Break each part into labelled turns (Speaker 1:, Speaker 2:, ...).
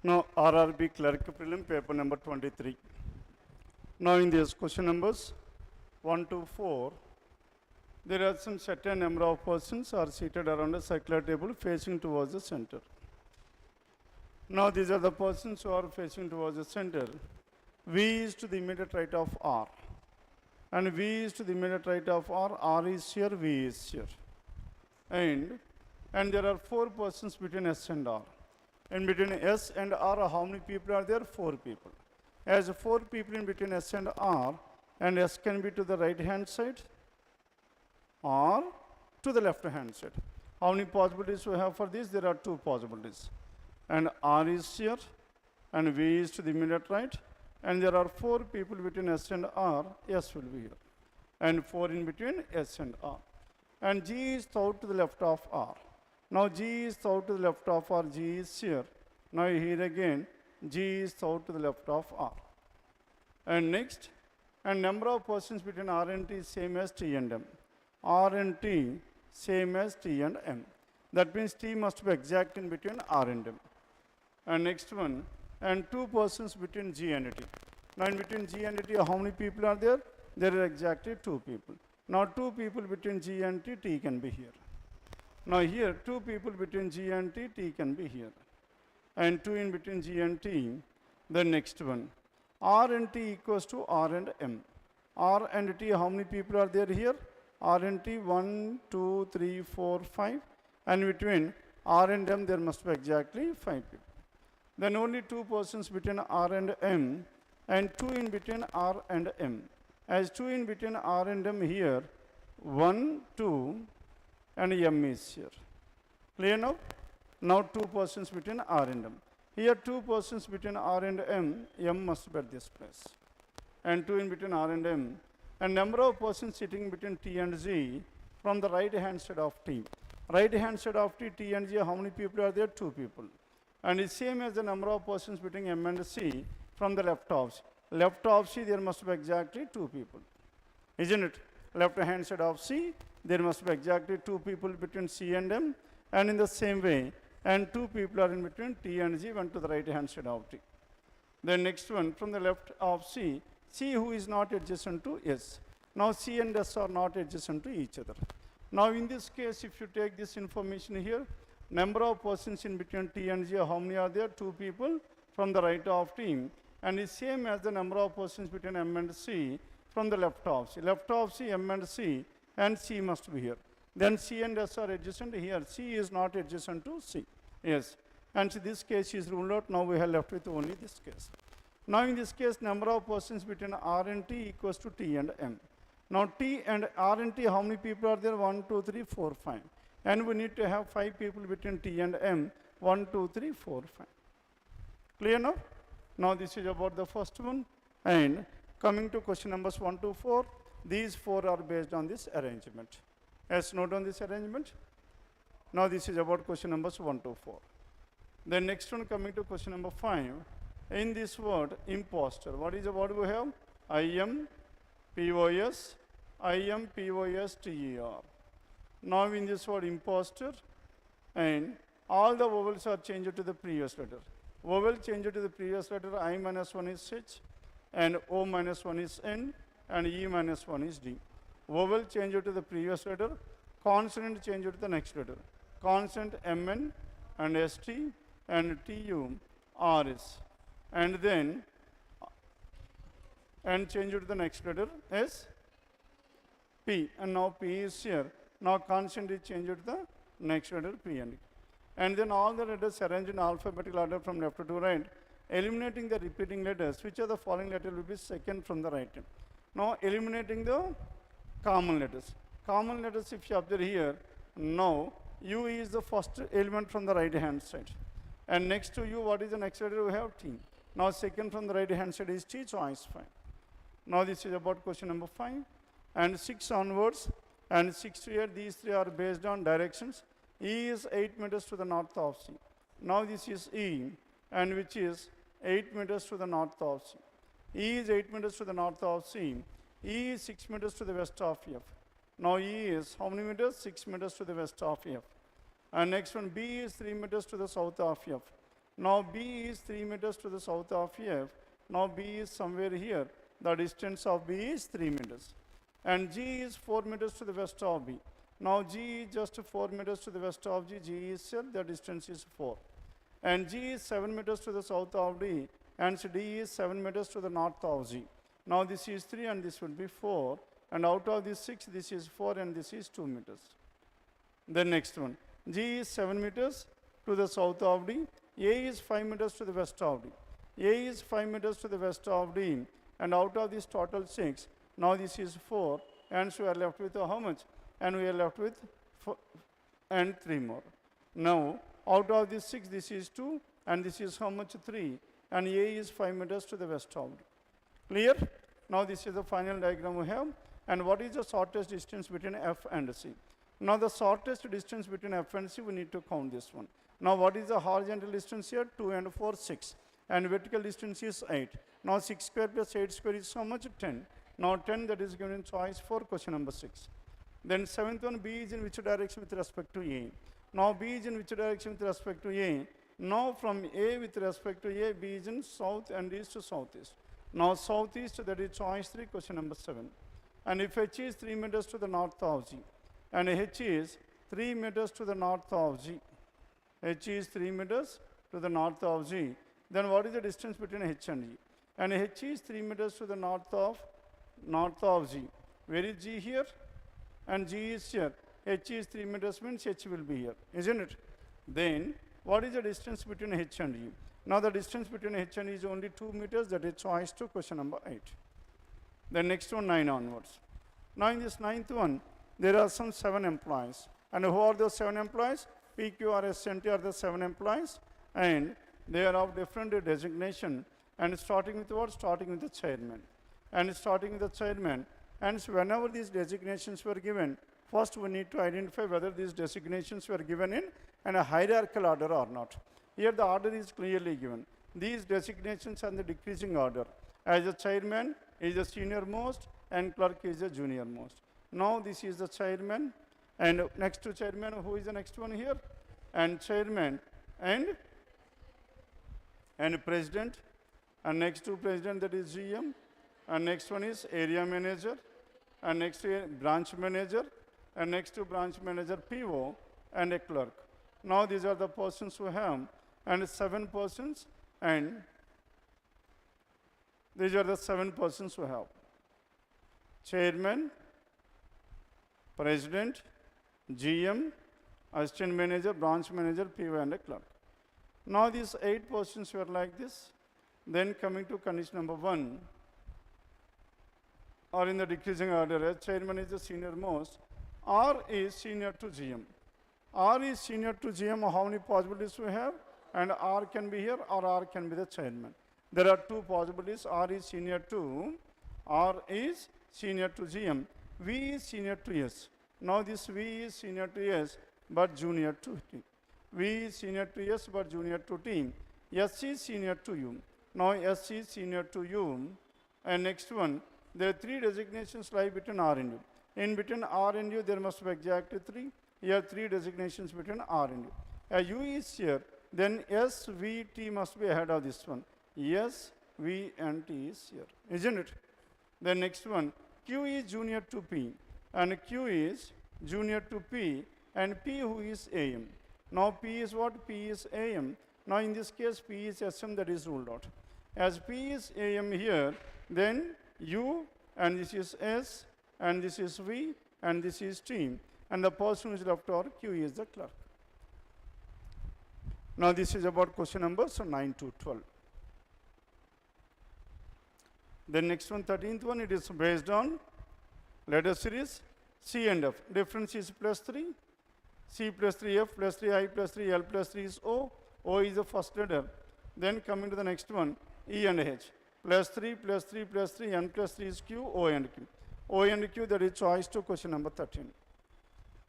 Speaker 1: Now, RRB Clerk Prelim paper number 23. Now, in these question numbers 1 to 4, there are some certain number of persons are seated around a circular table facing towards the center. Now, these are the persons who are facing towards the center. V is to the immediate right of R. And V is to the immediate right of R. R is here, V is here. And there are 4 persons between S and R. And between S and R, how many people are there? 4 people. As 4 people in between S and R, and S can be to the right hand side or to the left hand side. How many possibilities we have for this? There are 2 possibilities. And R is here, and V is to the immediate right, and there are 4 people between S and R, S will be here, and 4 in between S and R. And G is south to the left of R. Now G is south to the left of R, G is here. Now here again, G is south to the left of R. And next, and number of persons between R and T is same as T and M. R and T same as T and M. That means T must be exact in between R and M. And next one, and 2 persons between G and T. Now in between G and T, how many people are there? There are exactly 2 people. Now 2 people between G and T, T can be here. Now here, 2 people between G and T, T can be here. And 2 in between G and T. The next one, R and T equals to R and M. R and T, how many people are there here? R and T, 1, 2, 3, 4, 5. And between R and M, there must be exactly 5 people. Then only 2 persons between R and M, and 2 in between R and M. As 2 in between R and M here, 1, 2, and M is here. Clear now? Now 2 persons between R and M. Here 2 persons between R and M, M must be at this place. And 2 in between R and M. And number of persons sitting between T and Z from the right hand side of T. Right hand side of T, T and Z, how many people are there? 2 people. And it's same as the number of persons between M and C from the left of C. Left of C, there must be exactly 2 people. Isn't it? Left hand side of C, there must be exactly 2 people between C and M. And in the same way, and 2 people are in between T and Z, one to the right hand side of T. Then next one, from the left of C, C who is not adjacent to S. Now C and S are not adjacent to each other. Now in this case, if you take this information here, number of persons in between T and Z, how many are there? 2 people from the right of T. And is same as the number of persons between M and C from the left of C. Left of C, M and C must be here. Then C and S are adjacent here. C is not adjacent to C. Yes. And so this case is ruled out. Now we have left with only this case. Now in this case, number of persons between R and T equals to T and M. Now T and R and T, how many people are there? 1, 2, 3, 4, 5. And we need to have 5 people between T and M. 1, 2, 3, 4, 5. Clear now? Now this is about the first one. And coming to question numbers 1 to 4, these 4 are based on this arrangement. As note on this arrangement. Now this is about question numbers 1 to 4. The next one, coming to question number 5. In this word, imposter, what is the word we have? I-M-P-O-S, I-M-P-O-S-T-E-R. Now in this word, imposter, and all the vowels are changed to the previous letter. Vowel changed to the previous letter, I minus 1 is H, and O minus 1 is N, and E minus 1 is D. Vowel changed to the previous letter, consonant changed to the next letter. Consonant MN and ST and TU, RS. And then, and change to the next letter, S, P. And now P is here. Now consonant is changed to the next letter, P and E. And then all the letters arranged in alphabetical order from left to right, eliminating the repeating letters. Which of the following letter will be second from the right? Now eliminating the common letters. Common letters, if you observe here, now U is the first element from the right hand side. And next to U, what is the next letter? We have T. Now second from the right hand side is T, choice 5. Now this is about question number 5. And 6 onwards, and 6 to 8, these 3 are based on directions. E is 8 meters to the north of C. Now this is E, and which is 8 meters to the north of C. E is 8 meters to the north of C. E is 6 meters to the west of F. Now E is how many meters? 6 meters to the west of F. And next one, B is 3 meters to the south of F. Now B is 3 meters to the south of F. Now B is somewhere here. The distance of B is 3 meters. And G is 4 meters to the west of B. Now G is just 4 meters to the west of G. G is here, the distance is 4. And G is 7 meters to the south of D. And D is 7 meters to the north of G. Now this is 3 and this will be 4. And out of this 6, this is 4 and this is 2 meters. The next one. G is 7 meters to the south of D. A is 5 meters to the west of D. A is 5 meters to the west of D. And out of this total 6, now this is 4. And so we are left with how much? And we are left with 4 and 3 more. Now, out of this 6, this is 2. And this is how much? 3. And A is 5 meters to the west of D. Clear? Now this is the final diagram we have. And what is the shortest distance between F and C? Now the shortest distance between F and C, we need to count this one. Now what is the horizontal distance here? 2 and 4, 6. And vertical distance is 8. Now 6 square plus 8 square is how much? 10. Now 10, that is given choice for question number 6. Then 7th one, B is in which direction with respect to A? Now B is in which direction with respect to A? Now from A with respect to A, B is in south and east to southeast. Now southeast, that is choice 3, question number 7. And if H is 3 meters to the north of G, and H is 3 meters to the north of G, H is 3 meters to the north of G, then what is the distance between H and G? And H is 3 meters to the north of G. Where is G here? And G is here. H is 3 meters means H will be here, isn't it? Then what is the distance between H and G? Now the distance between H and G is only 2 meters, that is choice 2, question number 8. The next one, 9 onwards. Now in this 9th one, there are some 7 employees. And who are those 7 employees? P, Q, R, S, and T are the 7 employees. And they are of different designation. And starting with what? Starting with the chairman. And starting with the chairman. And so whenever these designations were given, first we need to identify whether these designations were given in a hierarchical order or not. Here the order is clearly given. These designations are in the decreasing order. As the chairman is the senior most and clerk is the junior most. Now this is the chairman, and next to chairman, who is the next one here? And chairman and president, and next to president, that is GM, and next one is area manager, and next to branch manager, and next to branch manager PO, and a clerk. Now these are the persons we have, and 7 persons, and these are the 7 persons we have. Chairman, president, GM, assistant manager, branch manager, PO, and a clerk. Now these 8 persons were like this. Then coming to condition number 1, or in the decreasing order, as chairman is the senior most, R is senior to GM. R is senior to GM, how many possibilities we have? And R can be here or R can be the chairman. There are 2 possibilities. R is senior to GM. V is senior to S. Now this V is senior to S but junior to T. V is senior to S but junior to T. S is senior to U. Now S is senior to U. And next one, there are 3 designations lie between R and U. In between R and U, there must be exactly 3. Here 3 designations between R and U. As U is here, then S, V, T must be ahead of this one. S, V, and T is here, isn't it? The next one, Q is junior to P, and Q is junior to P, and P who is AM. Now P is what? P is AM. Now in this case, P is SM, that is ruled out. As P is AM here, then U, and this is S, and this is V, and this is T, and the person who is left over, Q is the clerk. Now this is about question numbers 9 to 12. The next one, 13th one, it is based on letter series C and F. Difference is +3, C +3, F +3, I +3, L +3 is O. O is the first letter. Then coming to the next one, E and H. +3, +3, +3, N +3 is Q, O and Q. O and Q, that is choice to question number 13.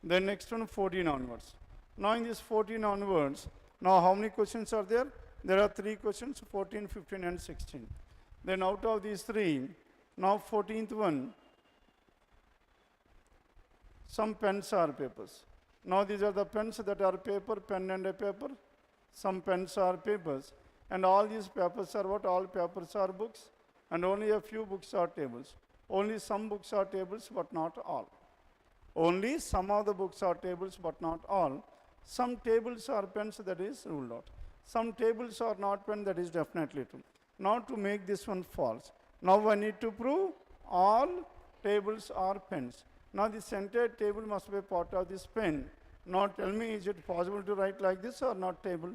Speaker 1: Then next one, 14 onwards. Now in this 14 onwards, now how many questions are there? There are 3 questions, 14, 15, and 16. Then out of these 3, now 14th one, some pens are papers. Now these are the pens that are paper, pen and a paper. some pens are papers, and all these papers are what? All papers are books, and only a few books are tables. Only some books are tables, but not all. Only some of the books are tables, but not all. Some tables are pens, that is ruled out. Some tables are not pen, that is definitely true. Now to make this one false. Now I need to prove all tables are pens. Now this entire table must be part of this pen. Now tell me, is it possible to write like this or not table?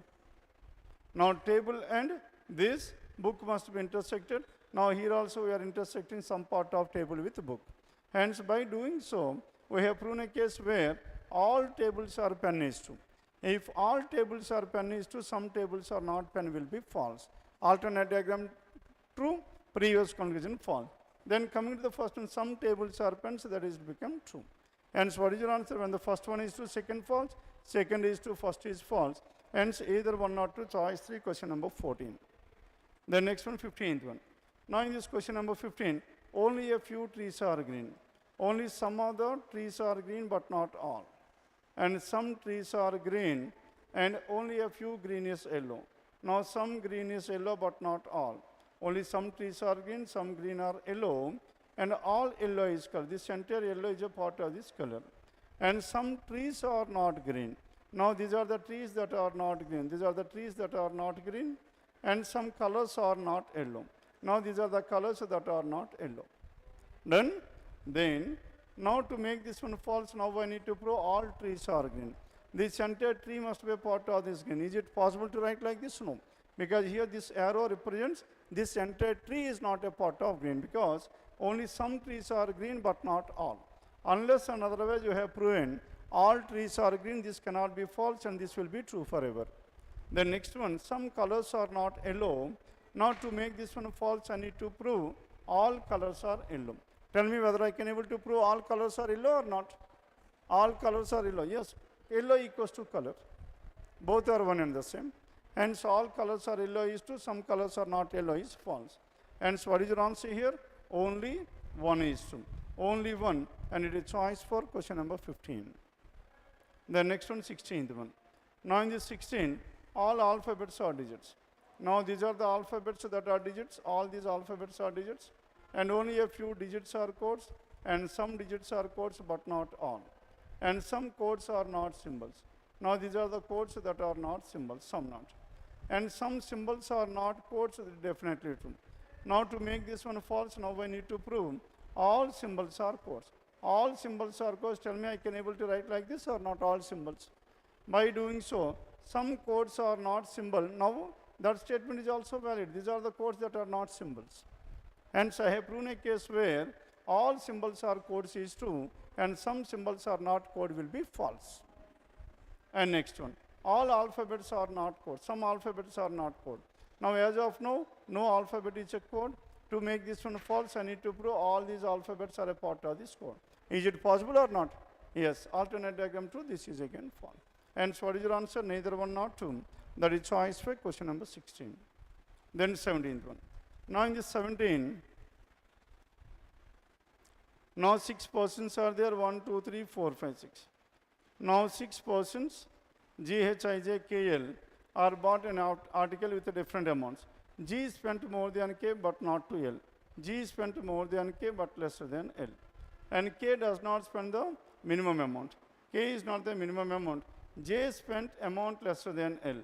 Speaker 1: Now table and this book must be intersected. Now here also we are intersecting some part of table with book. Hence by doing so, we have proven a case where all tables are pen is true. If all tables are pen is true, some tables are not pen will be false. Alternate diagram true, previous conclusion false. Then coming to the first one, some tables are pens, that is become true. Hence what is your answer? When the first one is true, second false, second is true, first is false. Hence either one or two, choice 3, question number 14. The next one, 15th one. Now in this question number 15, only a few trees are green. Only some of the trees are green, but not all. And some trees are green, and only a few green is yellow. Now some green is yellow, but not all. Only some trees are green, some green are yellow, and all yellow is color. This entire yellow is a part of this color. And some trees are not green. Now these are the trees that are not green. These are the trees that are not green, and some colors are not yellow. Now these are the colors that are not yellow. Done? Then, now to make this one false, now I need to prove all trees are green. This entire tree must be a part of this green. Is it possible to write like this? No. Because here this arrow represents this entire tree is not a part of green, because only some trees are green but not all. Unless and otherwise you have proven all trees are green, this cannot be false and this will be true forever. The next one, some colors are not yellow. Now to make this one false, I need to prove all colors are yellow. Tell me whether I can able to prove all colors are yellow or not. All colors are yellow. Yes, yellow equals to color. Both are one and the same. Hence all colors are yellow is true, some colors are not yellow is false. Hence what is your answer here? Only one is true. Only one, and it is choice for question number 15. The next one, 16th one. Now in this 16, all alphabets are digits. Now these are the alphabets that are digits. All these alphabets are digits. And only a few digits are codes, and some digits are codes, but not all. And some codes are not symbols. Now these are the codes that are not symbols, some not. And some symbols are not codes, definitely true. Now to make this one false, now I need to prove all symbols are codes. All symbols are codes. Tell me, I can able to write like this or not all symbols? By doing so, some codes are not symbol. Now that statement is also valid. These are the codes that are not symbols. Hence, I have proven a case where all symbols are codes is true, and some symbols are not code will be false. And next one, all alphabets are not code. Some alphabets are not code. Now, as of now, no alphabet is a code. To make this one false, I need to prove all these alphabets are a part of this code. Is it possible or not? Yes, alternate diagram true, this is again false. Hence, what is your answer? Neither one nor two. That is choice for question number 16. Then 17th one. Now in this 17, now 6 persons are there, 1, 2, 3, 4, 5, 6. Now 6 persons, G, H, I, J, K, L, are bought an article with different amounts. G spent more than K but not to L. G spent more than K but lesser than L. And K does not spend the minimum amount. K is not the minimum amount. J spent amount lesser than L.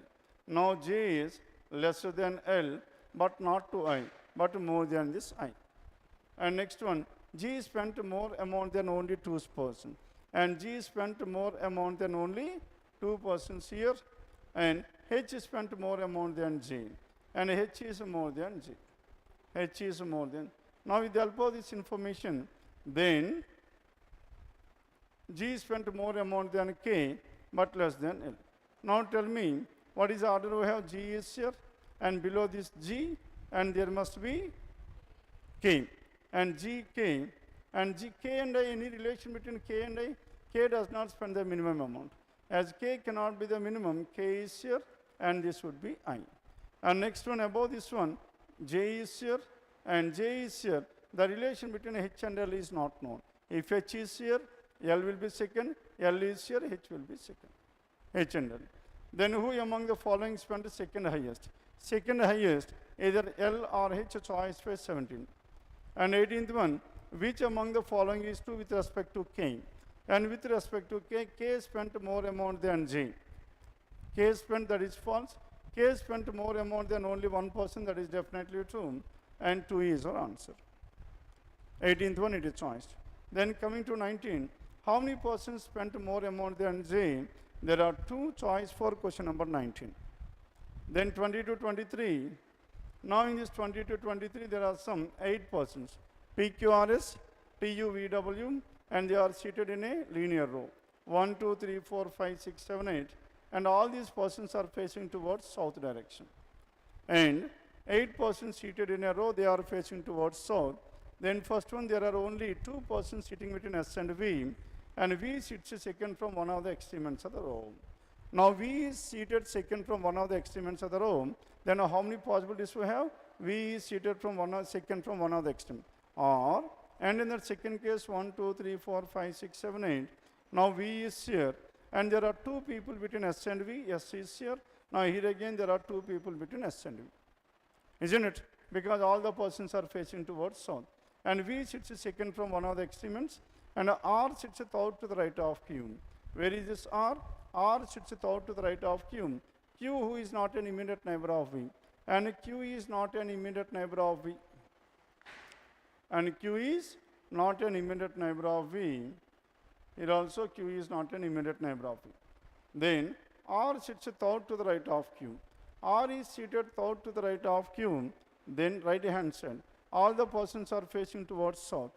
Speaker 1: Now J is lesser than L, but not to I, but more than this I. And next one, G spent more amount than only 2 persons. And G spent more amount than only 2 persons here. And H spent more amount than J. And H is more than J. H is more than. Now with the help of this information, then G spent more amount than K, but less than L. Now tell me, what is the order we have? G is here, and below this G, and there must be K. And G, K, and G, K and I, any relation between K and I? K does not spend the minimum amount. As K cannot be the minimum, K is here, and this would be I. And next one, above this one, J is here, and J is here. The relation between H and L is not known. If H is here, L will be second, L is here, H will be second. H and L. Then who among the following spent the second highest? Second highest, either L or H, choice phase 17. And 18th one, which among the following is true with respect to K? And with respect to K, K spent more amount than J. K spent, that is false. K spent more amount than only one person, that is definitely true. And 2 is our answer. 18th one, it is choice. Then coming to 19, how many persons spent more amount than J? There are 2 choice for question number 19. Then 20 to 23. Now in this 20 to 23, there are some 8 persons. PQRS, TUVW, and they are seated in a linear row. 1, 2, 3, 4, 5, 6, 7, 8. And all these persons are facing towards south direction. And 8 persons seated in a row, they are facing towards south. Then first one, there are only 2 persons sitting between S and V. And V sits second from one of the extreme ends of the row. Now V is seated second from one of the extreme ends of the row. Then how many possibilities we have? V is seated from second from one of the extreme. Or, and in the second case, 1, 2, 3, 4, 5, 6, 7, 8. Now V is here. And there are 2 people between S and V. S is here. Now here again, there are 2 people between S and V. Isn't it? Because all the persons are facing towards south. And V sits second from one of the extreme ends. And R sits out to the right of Q. Where is this R? R sits out to the right of Q. Q, who is not an immediate neighbor of V. And Q is not an immediate neighbor of V. And Q is not an immediate neighbor of V. Here also Q is not an immediate neighbor of V. Then R sits out to the right of Q. R is seated out to the right of Q. Then right hand side. All the persons are facing towards south.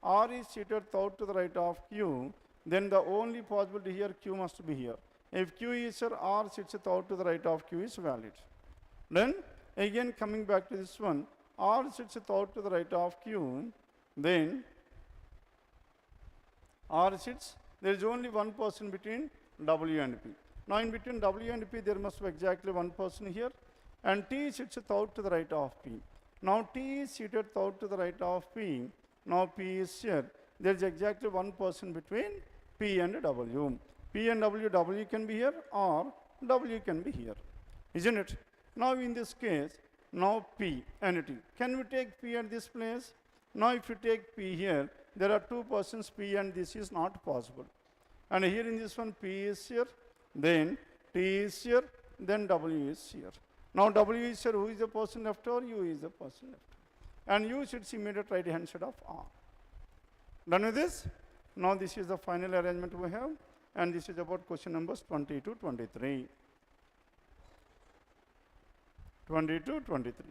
Speaker 1: R is seated out to the right of Q. Then the only possibility here, Q must be here. If Q is here, R sits out to the right of Q is valid. Then again coming back to this one, R sits out to the right of Q. Then R sits, there is only one person between W and P. Now in between W and P, there must be exactly one person here. And T sits out to the right of P. Now T is seated out to the right of P. Now P is here. There is exactly one person between P and W. P and W, W can be here or W can be here. Isn't it? Now in this case, now P and T. Can we take P at this place? Now if you take P here, there are 2 persons P and this is not possible. And here in this one, P is here, then T is here, then W is here. Now W is here, who is the person left over? U is the person left over. And U sits immediate right hand side of R. Done with this? Now this is the final arrangement we have, and this is about question numbers 20 to 23. 20 to 23.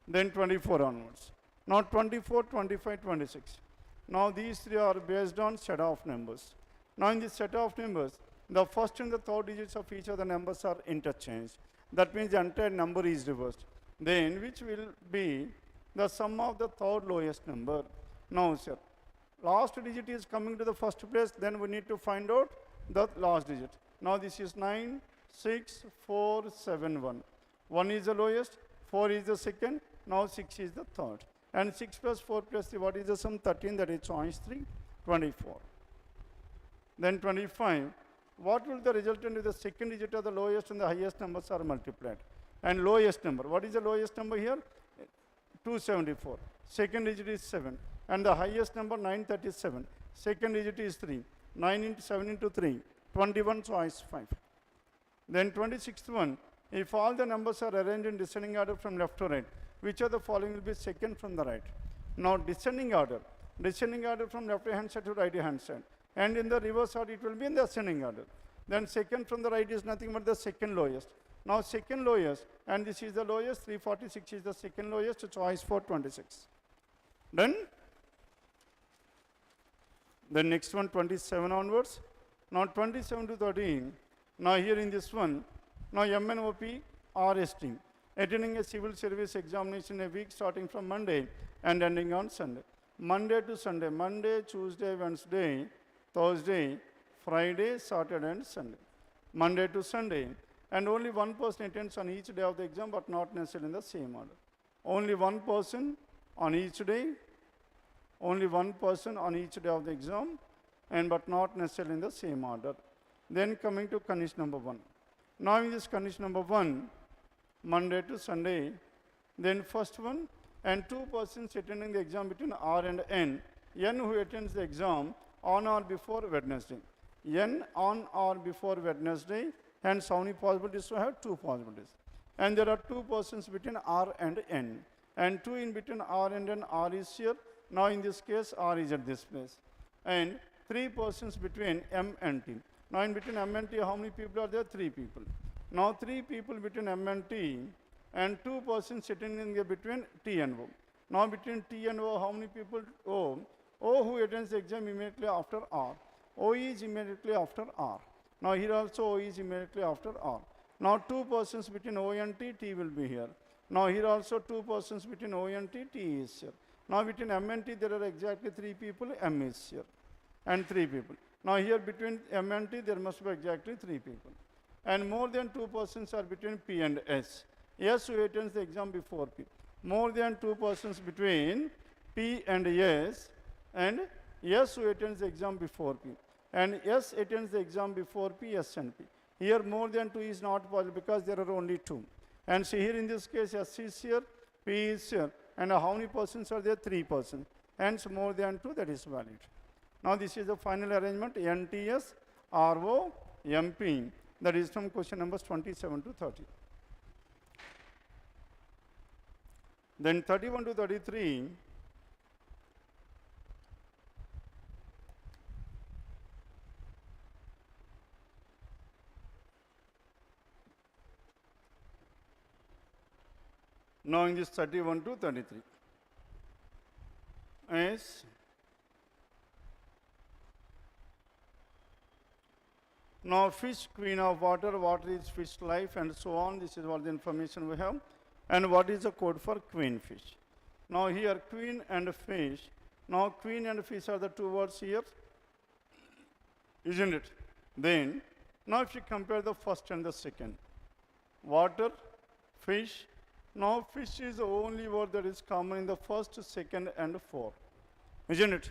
Speaker 1: Then 24 onwards. Now 24, 25, 26. Now these 3 are based on set of numbers. Now in this set of numbers, the first and the third digits of each of the numbers are interchanged. That means the entire number is reversed. Then which will be the sum of the third lowest number. Now sir, last digit is coming to the first place, then we need to find out the last digit. Now this is 9, 6, 4, 7, 1. 1 is the lowest, 4 is the second, now 6 is the third. And 6 plus 4 plus 3, what is the sum? 13, that is choice 3, 24. Then 25. What will the resultant with the second digit of the lowest and the highest numbers are multiplied? And lowest number, what is the lowest number here? 274. Second digit is 7. And the highest number 937. Second digit is 3. 9 into 7 into 3. 21, choice 5. Then 26th one, if all the numbers are arranged in descending order from left to right, which of the following will be second from the right? Now descending order from left hand side to right hand side. And in the reverse order, it will be in the ascending order. Then second from the right is nothing but the second lowest. Now second lowest, and this is the lowest, 346 is the second lowest, choice 426. Then the next one, 27 onwards. Now 27 to 13. Now here in this one, now MNOP RST, attending a civil service examination a week starting from Monday and ending on Sunday. Monday to Sunday, Monday, Tuesday, Wednesday, Thursday, Friday, Saturday and Sunday. Monday to Sunday. And only one person attends on each day of the exam, but not necessarily in the same order. Only one person on each day, only one person on each day of the exam, and but not necessarily in the same order. Then coming to condition number 1. Now in this condition number 1, Monday to Sunday, then first one, and 2 persons attending the exam between R and N. N who attends the exam on or before Wednesday. N on or before Wednesday, hence how many possibilities to have? 2 possibilities. And there are 2 persons between R and N. And 2 in between R and N, R is here. Now in this case, R is at this place. And 3 persons between M and T. Now in between M and T, how many people are there? 3 people. Now 3 people between M and T, and 2 persons sitting in between T and O. Now between T and O, how many people? O. O who attends the exam immediately after R. O is immediately after R. Now here also O is immediately after R. Now 2 persons between O and T, T will be here. Now here also 2 persons between O and T, T is here. Now between M and T, there are exactly 3 people, M is here. And 3 people. Now here between M and T, there must be exactly 3 people. And more than 2 persons are between P and S. S who attends the exam before P. More than 2 persons between P and S, and S who attends the exam before P. And S attends the exam before P, S and P. Here more than 2 is not possible because there are only 2. And see here in this case, S is here, P is here. And how many persons are there? 3 persons. Hence more than 2, that is valid. Now this is the final arrangement, NTS, RO, MP. That is from question numbers 27 to 30. Then 31 to 33. Now in this 31 to 33. Yes. Now fish, queen of water, water is fish life, and so on. This is what the information we have. And what is the code for queen fish? Now here queen and fish. Now queen and fish are the 2 words here, isn't it? Then, now if you compare the first and the second, water, fish. Now fish is the only word that is common in the first, second and 4, isn't it?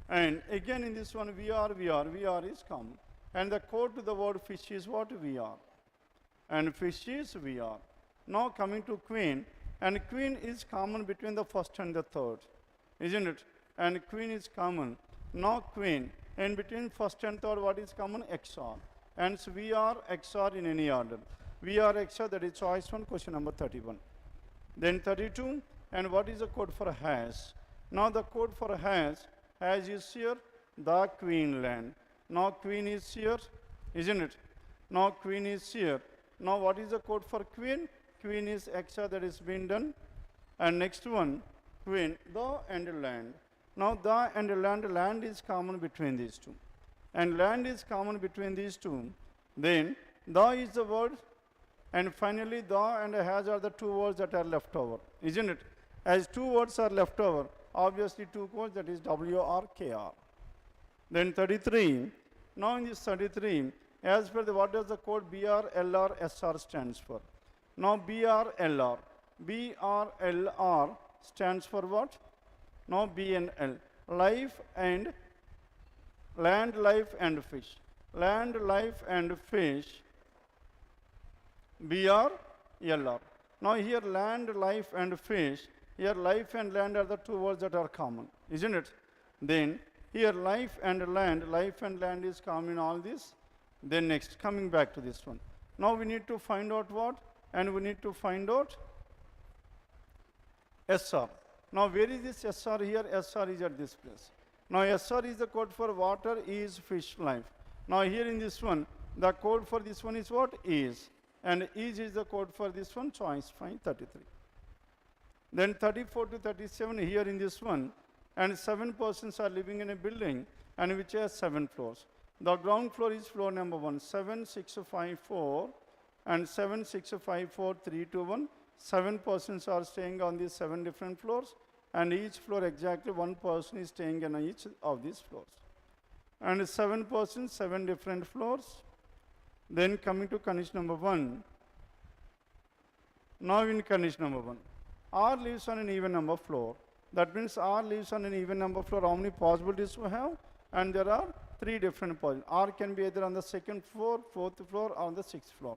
Speaker 1: And again in this one, VR is common. And the code to the word fish is what? VR. And fish is VR. Now coming to queen, and queen is common between the first and the third, isn't it? And queen is common. Now queen, and between first and third, what is common? XR. And so VR, XR in any order. VR, XR, that is choice 1, question number 31. Then 32, and what is the code for hash? Now the code for hash is here, the queen land. Now queen is here, isn't it? Now queen is here. Now what is the code for queen? Queen is XR, that is been done. And next one, queen, the and land. Now the and land is common between these 2. And land is common between these 2. Then the is the word. And finally, the and has are the 2 words that are left over, isn't it? As 2 words are left over, obviously 2 words, that is WR, KR. Then 33. Now in this 33, as per the, what does the code BR, LR, SR stands for? Now BR, LR. BR, LR stands for what? Now B and L. Life and land, life and fish. Land, life and fish. BR, LR. Now here land, life and fish. Here life and land are the 2 words that are common, isn't it? Then here life and land is common in all this. Then next, coming back to this one. Now we need to find out what? And we need to find out SR. Now where is this SR here? SR is at this place. Now SR is the code for water, is fish life. Now here in this one, the code for this one is what? Is. And is the code for this one, choice 5, 33. Then 34 to 37 here in this one, and 7 persons are living in a building and which has 7 floors. The ground floor is floor number 1, 7, 6, 5, 4, and 7, 6, 5, 4, 3, 2, 1. 7 persons are staying on these 7 different floors, and each floor exactly 1 person is staying on each of these floors. And 7 persons, 7 different floors. Then coming to condition number 1. Now in condition number 1, R lives on an even number floor. That means R lives on an even number floor. How many possibilities we have? And there are 3 different possibilities. R can be either on the 2nd floor, 4th floor, or on the 6th floor.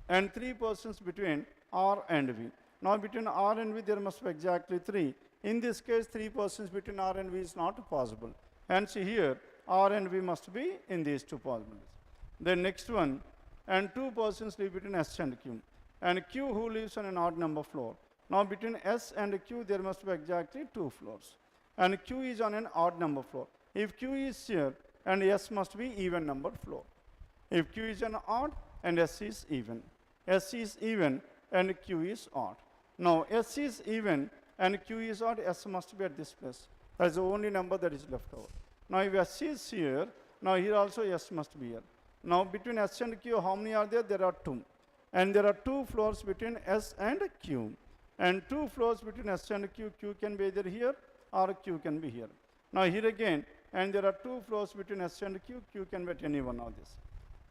Speaker 1: and 3 persons between R and V. Now between R and V there must be exactly 3. In this case 3 persons between R and V is not possible. Hence here R and V must be in these two possibilities. The next one, and 2 persons live between S and Q, and Q who lives on an odd number floor. Now between S and Q there must be exactly 2 floors, and Q is on an odd number floor. If Q is here, and S must be even number floor. If Q is an odd and S is even, S is even and Q is odd. Now S is even and Q is odd, S must be at this place. That is the only number that is left over. Now if S is here, now here also S must be here. Now between S and Q, how many are there? There are 2. And there are 2 floors between S and Q. And 2 floors between S and Q, Q can be either here or Q can be here. Now here again, and there are 2 floors between S and Q, Q can be at any one of this.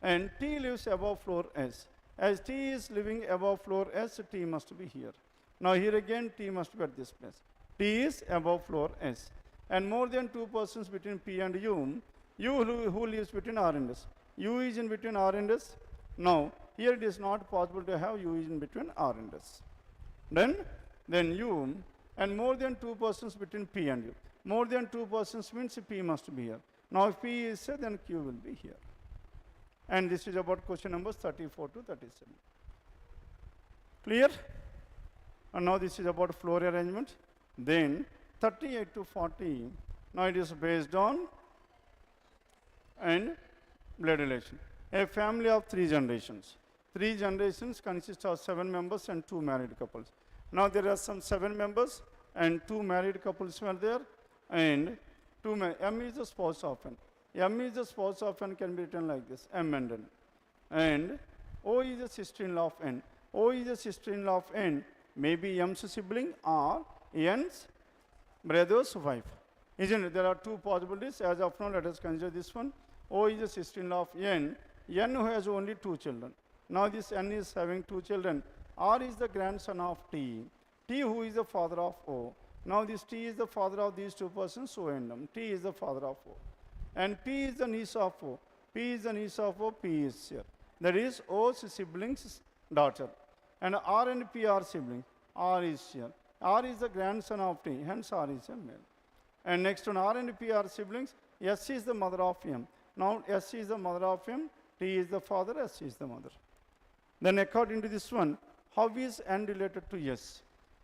Speaker 1: And T lives above floor S. As T is living above floor S, T must be here. Now here again, T must be at this place. T is above floor S. And more than 2 persons between P and U, U who lives between R and S. U is in between R and S. Now, here it is not possible to have U is in between R and S. Then U, and more than 2 persons between P and U. More than 2 persons means P must be here. Now, if P is here, then Q will be here. And this is about question numbers 34 to 37. Clear? And now this is about floor arrangement. Then 38 to 40, now it is based on and blood relation. A family of 3 generations. 3 generations consist of 7 members and 2 married couples. Now there are some 7 members and 2 married couples were there, and M is the spouse of N. M is the spouse of N can be written like this, M and N. And O is the sister-in-law of N. O is the sister-in-law of N, maybe M's sibling or N's brother's wife. Isn't it? There are 2 possibilities. As of now, let us consider this one. O is the sister-in-law of N. N who has only 2 children. Now this N is having 2 children. R is the grandson of T. T who is the father of O. Now this T is the father of these 2 persons, O and M. T is the father of O. And P is the niece of O. P is the niece of O. P is here. That is O's siblings' daughter. And R and P are siblings. R is here. R is the grandson of T. Hence R is a male. And next one, R and P are siblings. S is the mother of M. Now S is the mother of M. T is the father. S is the mother. Then according to this one, how is N related to S?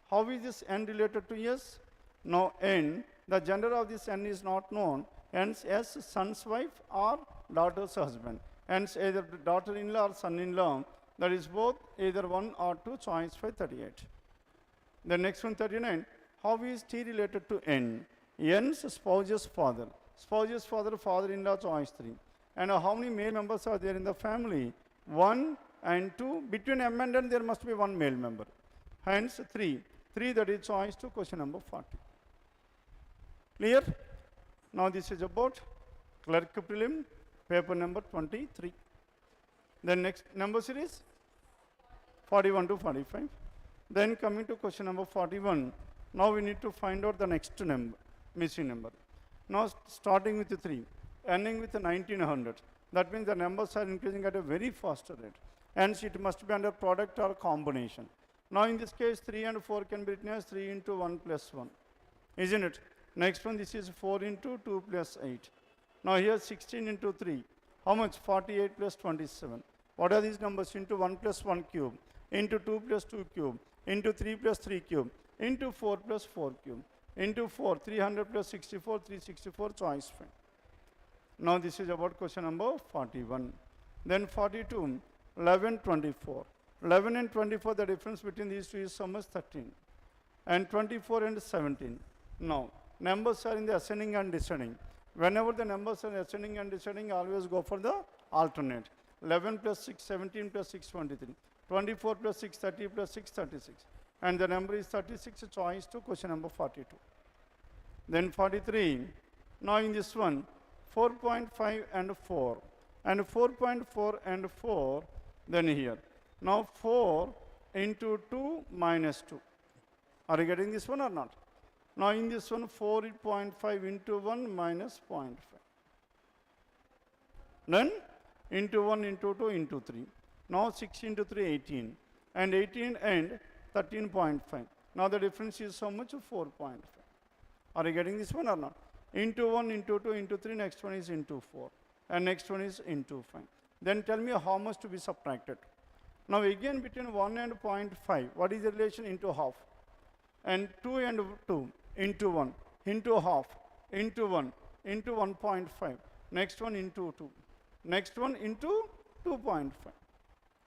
Speaker 1: How is this N related to S? Now N, the gender of this N is not known. Hence S, son's wife or daughter's husband. Hence either daughter-in-law or son-in-law. That is both either 1 or 2, choice by 38. The next one, 39. How is T related to N? N's spouse's father. Spouse's father, father-in-law, choice 3. And how many male members are there in the family? 1 and 2. Between M and N, there must be 1 male member. Hence 3. 3, that is choice to question number 40. Clear? Now this is about clerk prelim, paper number 23. Then next number series 41 to 45. Then coming to question number 41. Now we need to find out the next number, missing number. Now starting with 3, ending with 1900. That means the numbers are increasing at a very faster rate. Hence it must be under product or combination. Now in this case 3 and 4 can be written as 3 into 1 plus 1. Isn't it? Next one, this is 4 into 2 plus 8. Now here 16 into 3. How much? 48 plus 27. What are these numbers? Into 1 plus 1 cube, into 2 plus 2 cube, into 3 plus 3 cube, into 4 plus 4 cube, into 4, 300 plus 64, 364, choice fine. Now this is about question number 41. Then 42, 11, 24. 11 and 24, the difference between these two is so much 13. And 24 and 17. Now, numbers are in the ascending and descending. Whenever the numbers are ascending and descending, always go for the alternate. 11 plus 6, 17 plus 6, 23. 24 plus 6, 30 plus 6, 36. And the number is 36, choice to question number 42. Then 43. Now in this one, 4.5 and 4. And 4.4 and 4, then here. Now 4 into 2 minus 2. Are you getting this one or not? Now in this one, 4.5 into 1 minus 0.5. Then into 1 into 2 into 3. Now 6 into 3, 18. And 18 and 13.5. Now the difference is how much? 4.5. Are you getting this one or not? Into 1, into 2, into 3, next one is into 4. And next one is into 5. Then tell me how much to be subtracted. Now again between 1 and 0.5, what is the relation? Into half. And 2 and 2, into 1, into half, into 1, into 1.5. Next one into 2. Next one into 2.5.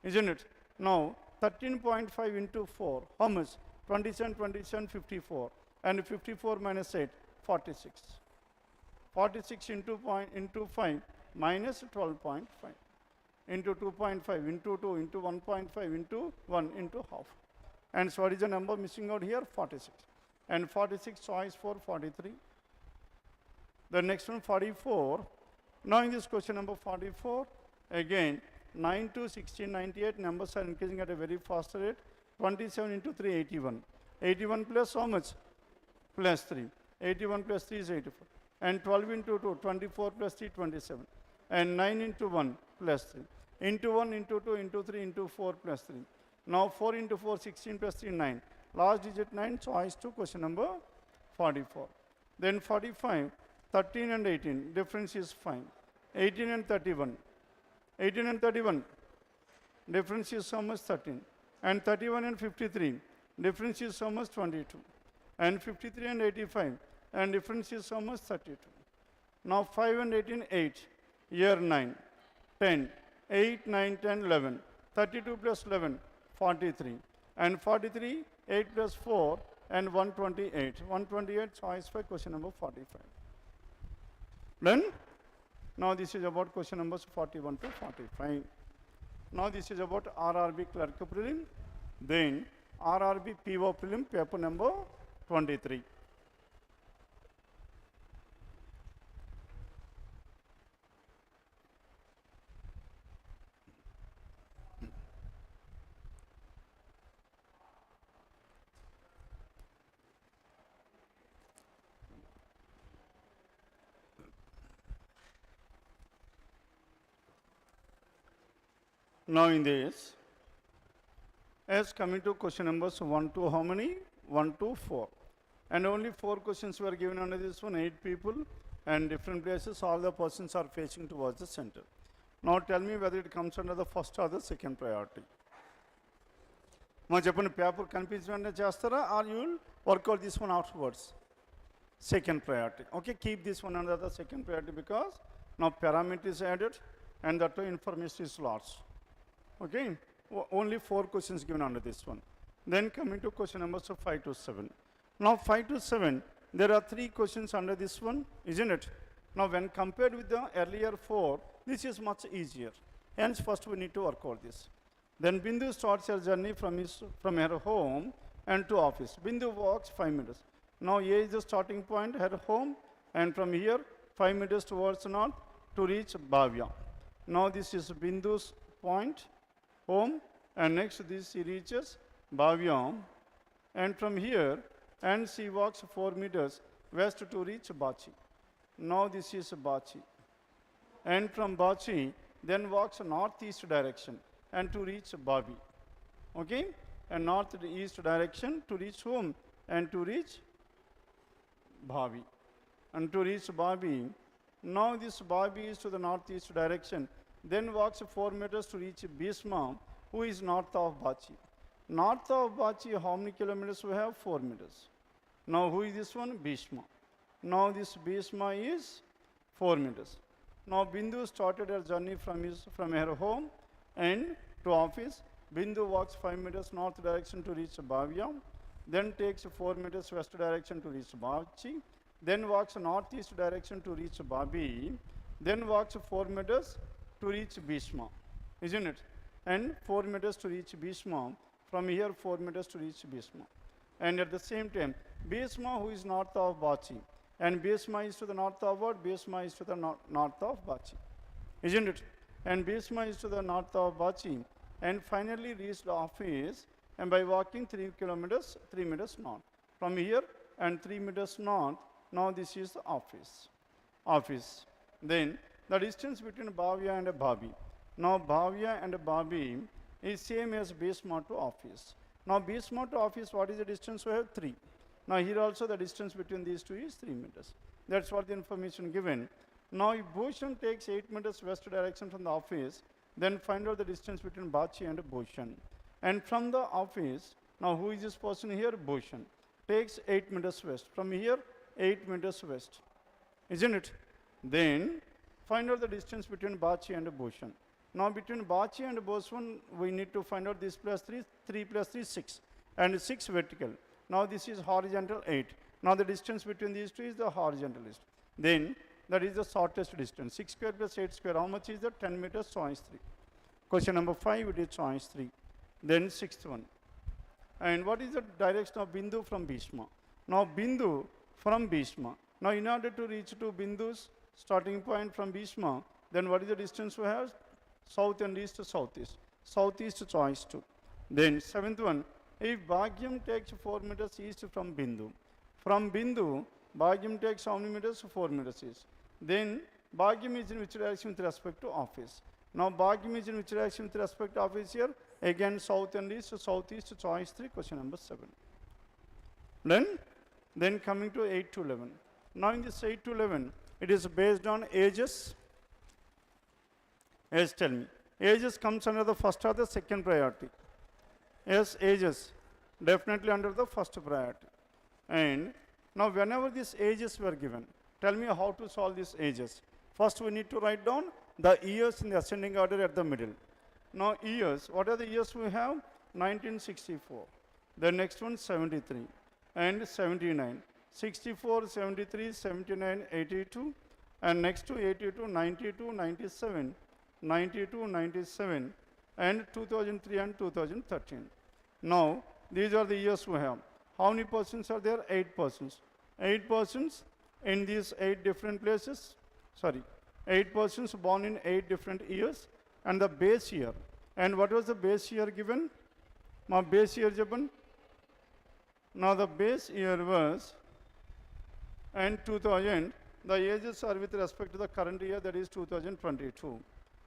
Speaker 1: Isn't it? Now 13.5 into 4, how much? 27, 27, 54. And 54 minus 8, 46. 46 into 5 minus 12.5. Into 2.5, into 2, into 1.5, into 1, into half. And so what is the number missing out here? 46. And 46 choice for 43. The next one 44. Now in this question number 44, again 9 to 16, 98 numbers are increasing at a very fast rate. 27 into 3, 81. 81 plus how much? Plus 3. 81 plus 3 is 84. And 12 into 2, 24 plus 3, 27. And 9 into 1 plus 3. Into 1, into 2, into 3, into 4 plus 3. Now 4 into 4, 16 plus 3, 9. Last digit 9, choice 2, question number 44. Then 45, 13 and 18, difference is 5. 18 and 31. 18 and 31, difference is so much? 13. And 31 and 53, difference is so much? 22. And 53 and 85, and difference is so much? 32. Now 5 and 18, 8. Year 9, 10, 8, 9, 10, 11. 32 plus 11, 43. And 43, 8 plus 4, and 128. 128, choice 5, question number 45. Done? Now this is about question numbers 41 to 45. Now this is about RRB clerk prelim, then RRB PO prelim, paper number 23. Now in this, as coming to question numbers 1 to how many? 1 to 4. And only 4 questions were given under this one, 8 people and different places, all the persons are facing towards the center. Now tell me whether it comes under the first or the second priority. Paper kanpinchana or you will work out this one afterwards. Second priority. Okay, keep this one under the second priority because now parameter is added and that information is lost. Okay, only 4 questions given under this one. Then coming to question numbers of 5 to 7. Now 5 to 7, there are 3 questions under this one, isn't it? Now when compared with the earlier 4, this is much easier. Hence first we need to work out this. Then Bindu starts her journey from her home and to office. Bindu walks 5 meters. Now A is the starting point, her home, and from here 5 meters towards north to reach Bhavya. Now this is Bindu's point, home, and next this she reaches Bhavya, and from here and she walks 4 meters west to reach Bachi. Now this is Bachi, and from Bachi then walks northeast direction and to reach Babi. Okay, and northeast direction to reach home and to reach Bhavi. And to reach Babi, now this Babi is to the northeast direction, then walks 4 meters to reach Bhisma, who is north of Bachi. North of Bachi, how many kilometers we have? 4 meters. Now who is this one? Bhisma. Now this Bhisma is 4 meters. Now Bindu started her journey from her home and to office. Bindu walks 5 meters north direction to reach Bhavya, then takes 4 meters west direction to reach Bachi, then walks northeast direction to reach Babi, then walks 4 meters to reach Bhisma, isn't it? And 4 meters to reach Bhisma, from here 4 meters to reach Bhisma. And at the same time, Bhisma, who is north of Bachi, and Bhisma is to the north of what? Bhisma is to the north of Bachi, isn't it? And Bhisma is to the north of Bachi, and finally reached the office, and by walking 3 meters north. From here and 3 meters north, now this is the office. Then the distance between Bhavya and Bhabi. Now Bhavya and Bobby is same as Basement to office. Now Basement to office, what is the distance? We have 3. Now here also the distance between these two is 3 meters. That's what the information given. Now if Bhushan takes 8 meters west direction from the office, then find out the distance between Bachi and Bhushan. And from the office, now who is this person here? Bhushan. Takes 8 meters west. From here, 8 meters west. Isn't it? Then find out the distance between Bachi and Bhushan. Now between Bachi and Bhushan, we need to find out this plus 3, 3 plus 3, 6. And 6 vertical. Now this is horizontal 8. Now the distance between these two is the horizontal distance. Then that is the shortest distance. 6 square plus 8 square, how much is that? 10 meters, choice 3. Question number 5, it is choice 3. Then sixth one. And what is the direction of Bindu from Bhishma? Now Bindu from Bhishma. Now in order to reach to Bindu's starting point from Bhishma, then what is the distance we have? South and east to southeast. Southeast choice 2. Then seventh one, if Bhagyam takes 4 meters east from Bindu. From Bindu, Bhagyam takes how many meters? 4 meters east. Then Bhagyam is in which direction with respect to office? Now Bhagyam is in which direction with respect to office here? Again south and east, so southeast choice 3, question number 7. Then coming to 8 to 11. Now in this 8 to 11, it is based on ages. Yes, tell me. Ages comes under the first or the second priority? Yes, ages. Definitely under the first priority. And now whenever these ages were given, tell me how to solve these ages. First we need to write down the years in the ascending order at the middle. Now years, what are the years we have? 1964. The next one 73 and 79. 64, 73, 79, 82. And next to 82, 92, 97, 92, 97 and 2003 and 2013. Now these are the years we have. How many persons are there? 8 persons. 8 persons in these 8 different places. 8 persons born in 8 different years. And the base year. And what was the base year given? Now base year given. Now the base year was and 2000. The ages are with respect to the current year, that is 2022.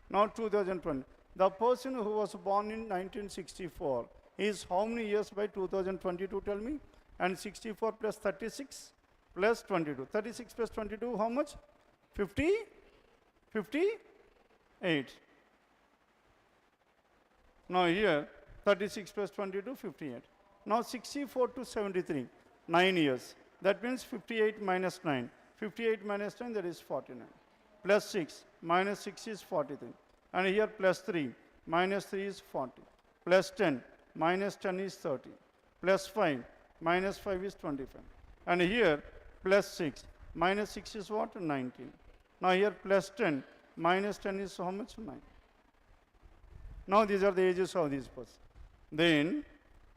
Speaker 1: Now 2020. The person who was born in 1964 is how many years by 2022? Tell me. And 64 plus 36 plus 22. 36 plus 22, how much? 50? 58. Now here 36 plus 22, 58. Now 64 to 73, 9 years. That means 58 minus 9. 58 minus 9, that is 49. Plus 6, minus 6 is 43. And here plus 3, minus 3 is 40. Plus 10, minus 10 is 30. Plus 5, minus 5 is 25. And here plus 6, minus 6 is what? 19. Now here plus 10, minus 10 is how much? 9. Now these are the ages of these persons. Then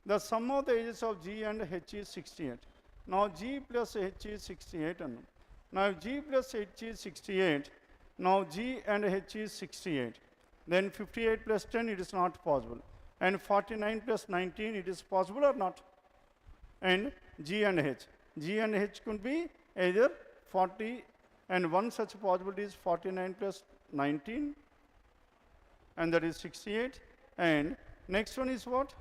Speaker 1: the sum of the ages of G and H is 68. Now G plus H is 68. Now if G plus H is 68, now G and H is 68. Then 58 plus 10, it is not possible. And 49 plus 19, it is possible or not? And G and H. G and H could be either 40, and one such possibility is 49 plus 19, and that is 68. And next one is what?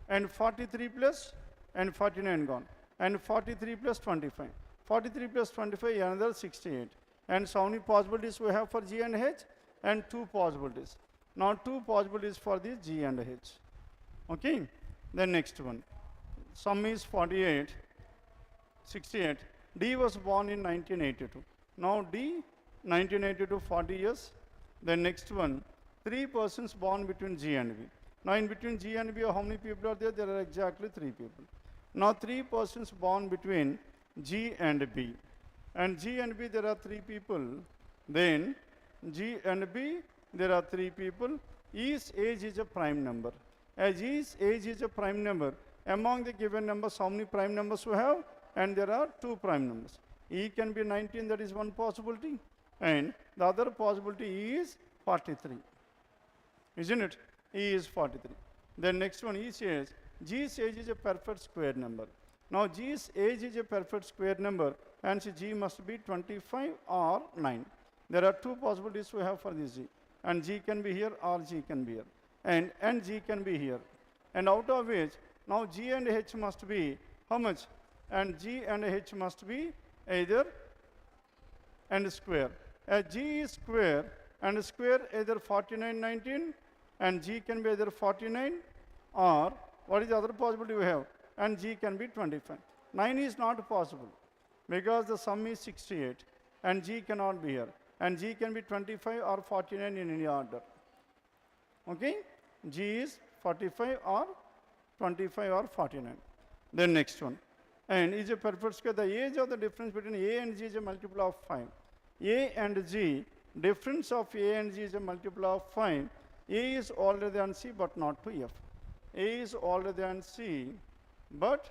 Speaker 1: And 43 plus, and 49 gone. And 43 plus 25. 43 plus 25, another 68. And so many possibilities we have for G and H? And 2 possibilities. Now 2 possibilities for this G and H. Okay? Then next one. Sum is 48, 68. D was born in 1982. Now D, 1982, 40 years. Then next one, 3 persons born between G and B. Now in between G and B, how many people are there? There are exactly 3 people. Now 3 persons born between G and B. And G and B, there are 3 people. Then G and B, there are 3 people. Each age is a prime number. As each age is a prime number, among the given numbers, how many prime numbers we have? And there are 2 prime numbers. E can be 19, that is one possibility. And the other possibility is 43. Isn't it? E is 43. Then next one, E says, G's age is a perfect square number. Now G's age is a perfect square number, and so G must be 25 or 9. There are 2 possibilities we have for this G. and G can be here or G can be here. And G can be here. And out of which, now G and H must be how much? And G and H must be either and square. G is square and square either 49, 19 and G can be either 49 or what is the other possibility we have? And G can be 25. 9 is not possible because the sum is 68 and G cannot be here. And G can be 25 or 49 in any order. Okay? G is 45 or 25 or 49. Then next one. And is a perfect square. The age of the difference between A and G is a multiple of 5. A and G, difference of A and G is a multiple of 5. A is older than C but not to F. A is older than C but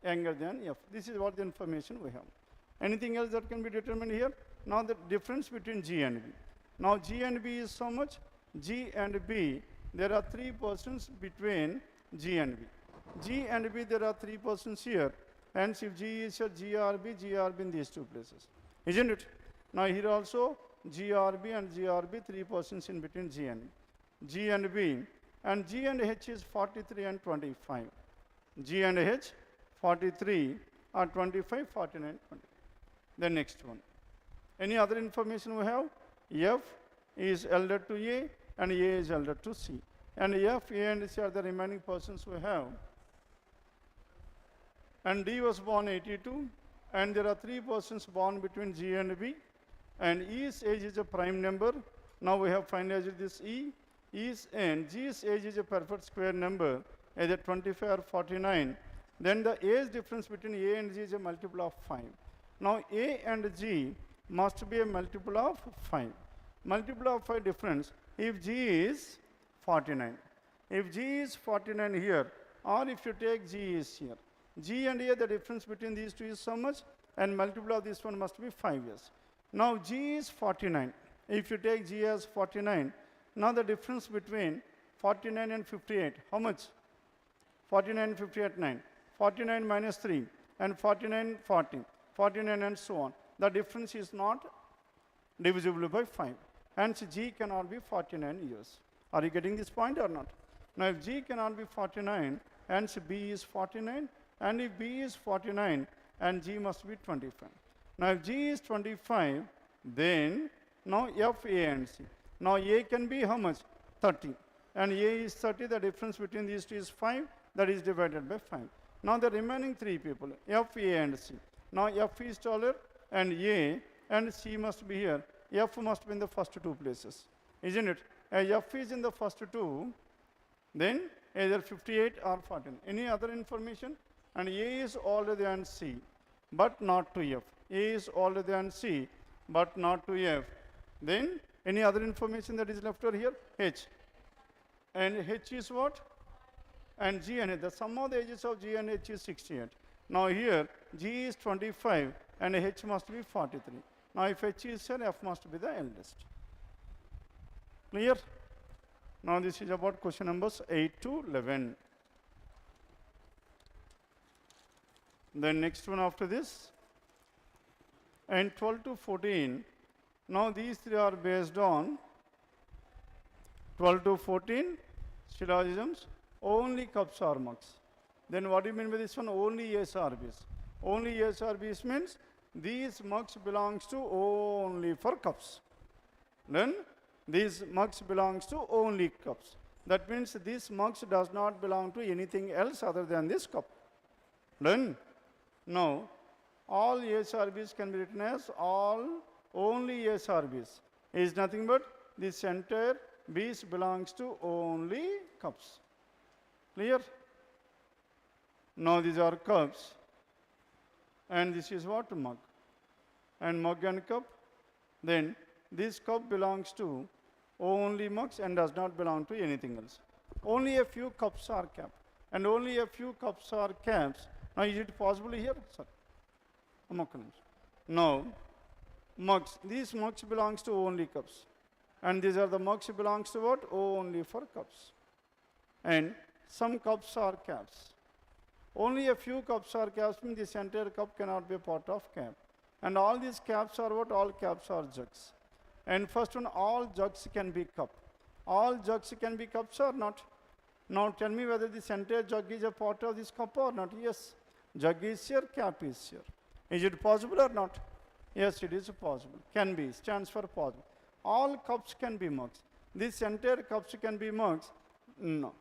Speaker 1: younger than F. This is what the information we have. Anything else that can be determined here? Now the difference between G and B. Now G and B is so much. G and B, there are 3 persons between G and B. G and B, there are 3 persons here. Hence, if G is here, GRB in these 2 places. Isn't it? Now here also, GRB and GRB, 3 persons in between G and B. G and B. And G and H is 43 and 25. G and H, 43 or 25, 49, 20. The next one. Any other information we have? F is elder to A and A is elder to C. And F, A and C are the remaining persons we have. And D was born 82 and there are 3 persons born between G and B. And E's age is a prime number. Now we have finalized this E. E's and G's age is a perfect square number, either 25 or 49. Then the age difference between A and G is a multiple of 5. Now A and G must be a multiple of 5. Multiple of 5 difference if G is 49. If G is 49 here, or if you take G is here. G and A, the difference between these 2 is so much, and multiple of this one must be 5 years. Now G is 49. If you take G as 49, now the difference between 49 and 58, how much? 49 and 58, 9. 49 minus 3, and 49, 40. 49 and so on. The difference is not divisible by 5. Hence G cannot be 49 years. Are you getting this point or not? Now if G cannot be 49, hence B is 49. And if B is 49, and G must be 25. Now if G is 25, then now F, A and C. Now A can be how much? 30. And A is 30, the difference between these 2 is 5, that is divided by 5. Now the remaining 3 people, F, A and C. Now F is taller and A and C must be here. F must be in the first 2 places, isn't it? As F is in the first 2, then either 58 or 14. Any other information? And A is older than C, but not to F. A is older than C, but not to F. Then any other information that is left over here? H. And H is what? And G and H. The sum of the ages of G and H is 68. Now here G is 25 and H must be 43. Now if H is here, F must be the eldest. Clear? Now this is about question numbers 8 to 11. Then next one after this, and 12 to 14. Now these 3 are based on 12 to 14 syllogisms, only cups or mugs. Then what do you mean by this one? Only SRBs. Only SRBs means these mugs belongs to only for cups. Then these mugs belongs to only cups. That means this mugs does not belong to anything else other than this cup. Then now all SRBs can be written as all only SRBs. Is nothing but this entire B's belongs to only cups. Clear? Now these are cups and this is what? Mug. And mug and cup. Then this cup belongs to only mugs and does not belong to anything else. Only a few cups are kept and only a few cups are caps. Now is it possible here? Sorry. Now mugs. These mugs belongs to only cups. And these are the mugs belongs to what? Only for cups. And some cups are caps. Only a few cups are caps means this entire cup cannot be a part of cap. And all these caps are what? All caps are jugs. And first one, all jugs can be cup. All jugs can be cups or not? Now tell me whether this entire jug is a part of this cup or not. Yes. Jug is here, cap is here. Is it possible or not? Yes, it is possible. Can be, stands for possible. All cups can be mugs. This entire cups can be mugs. No.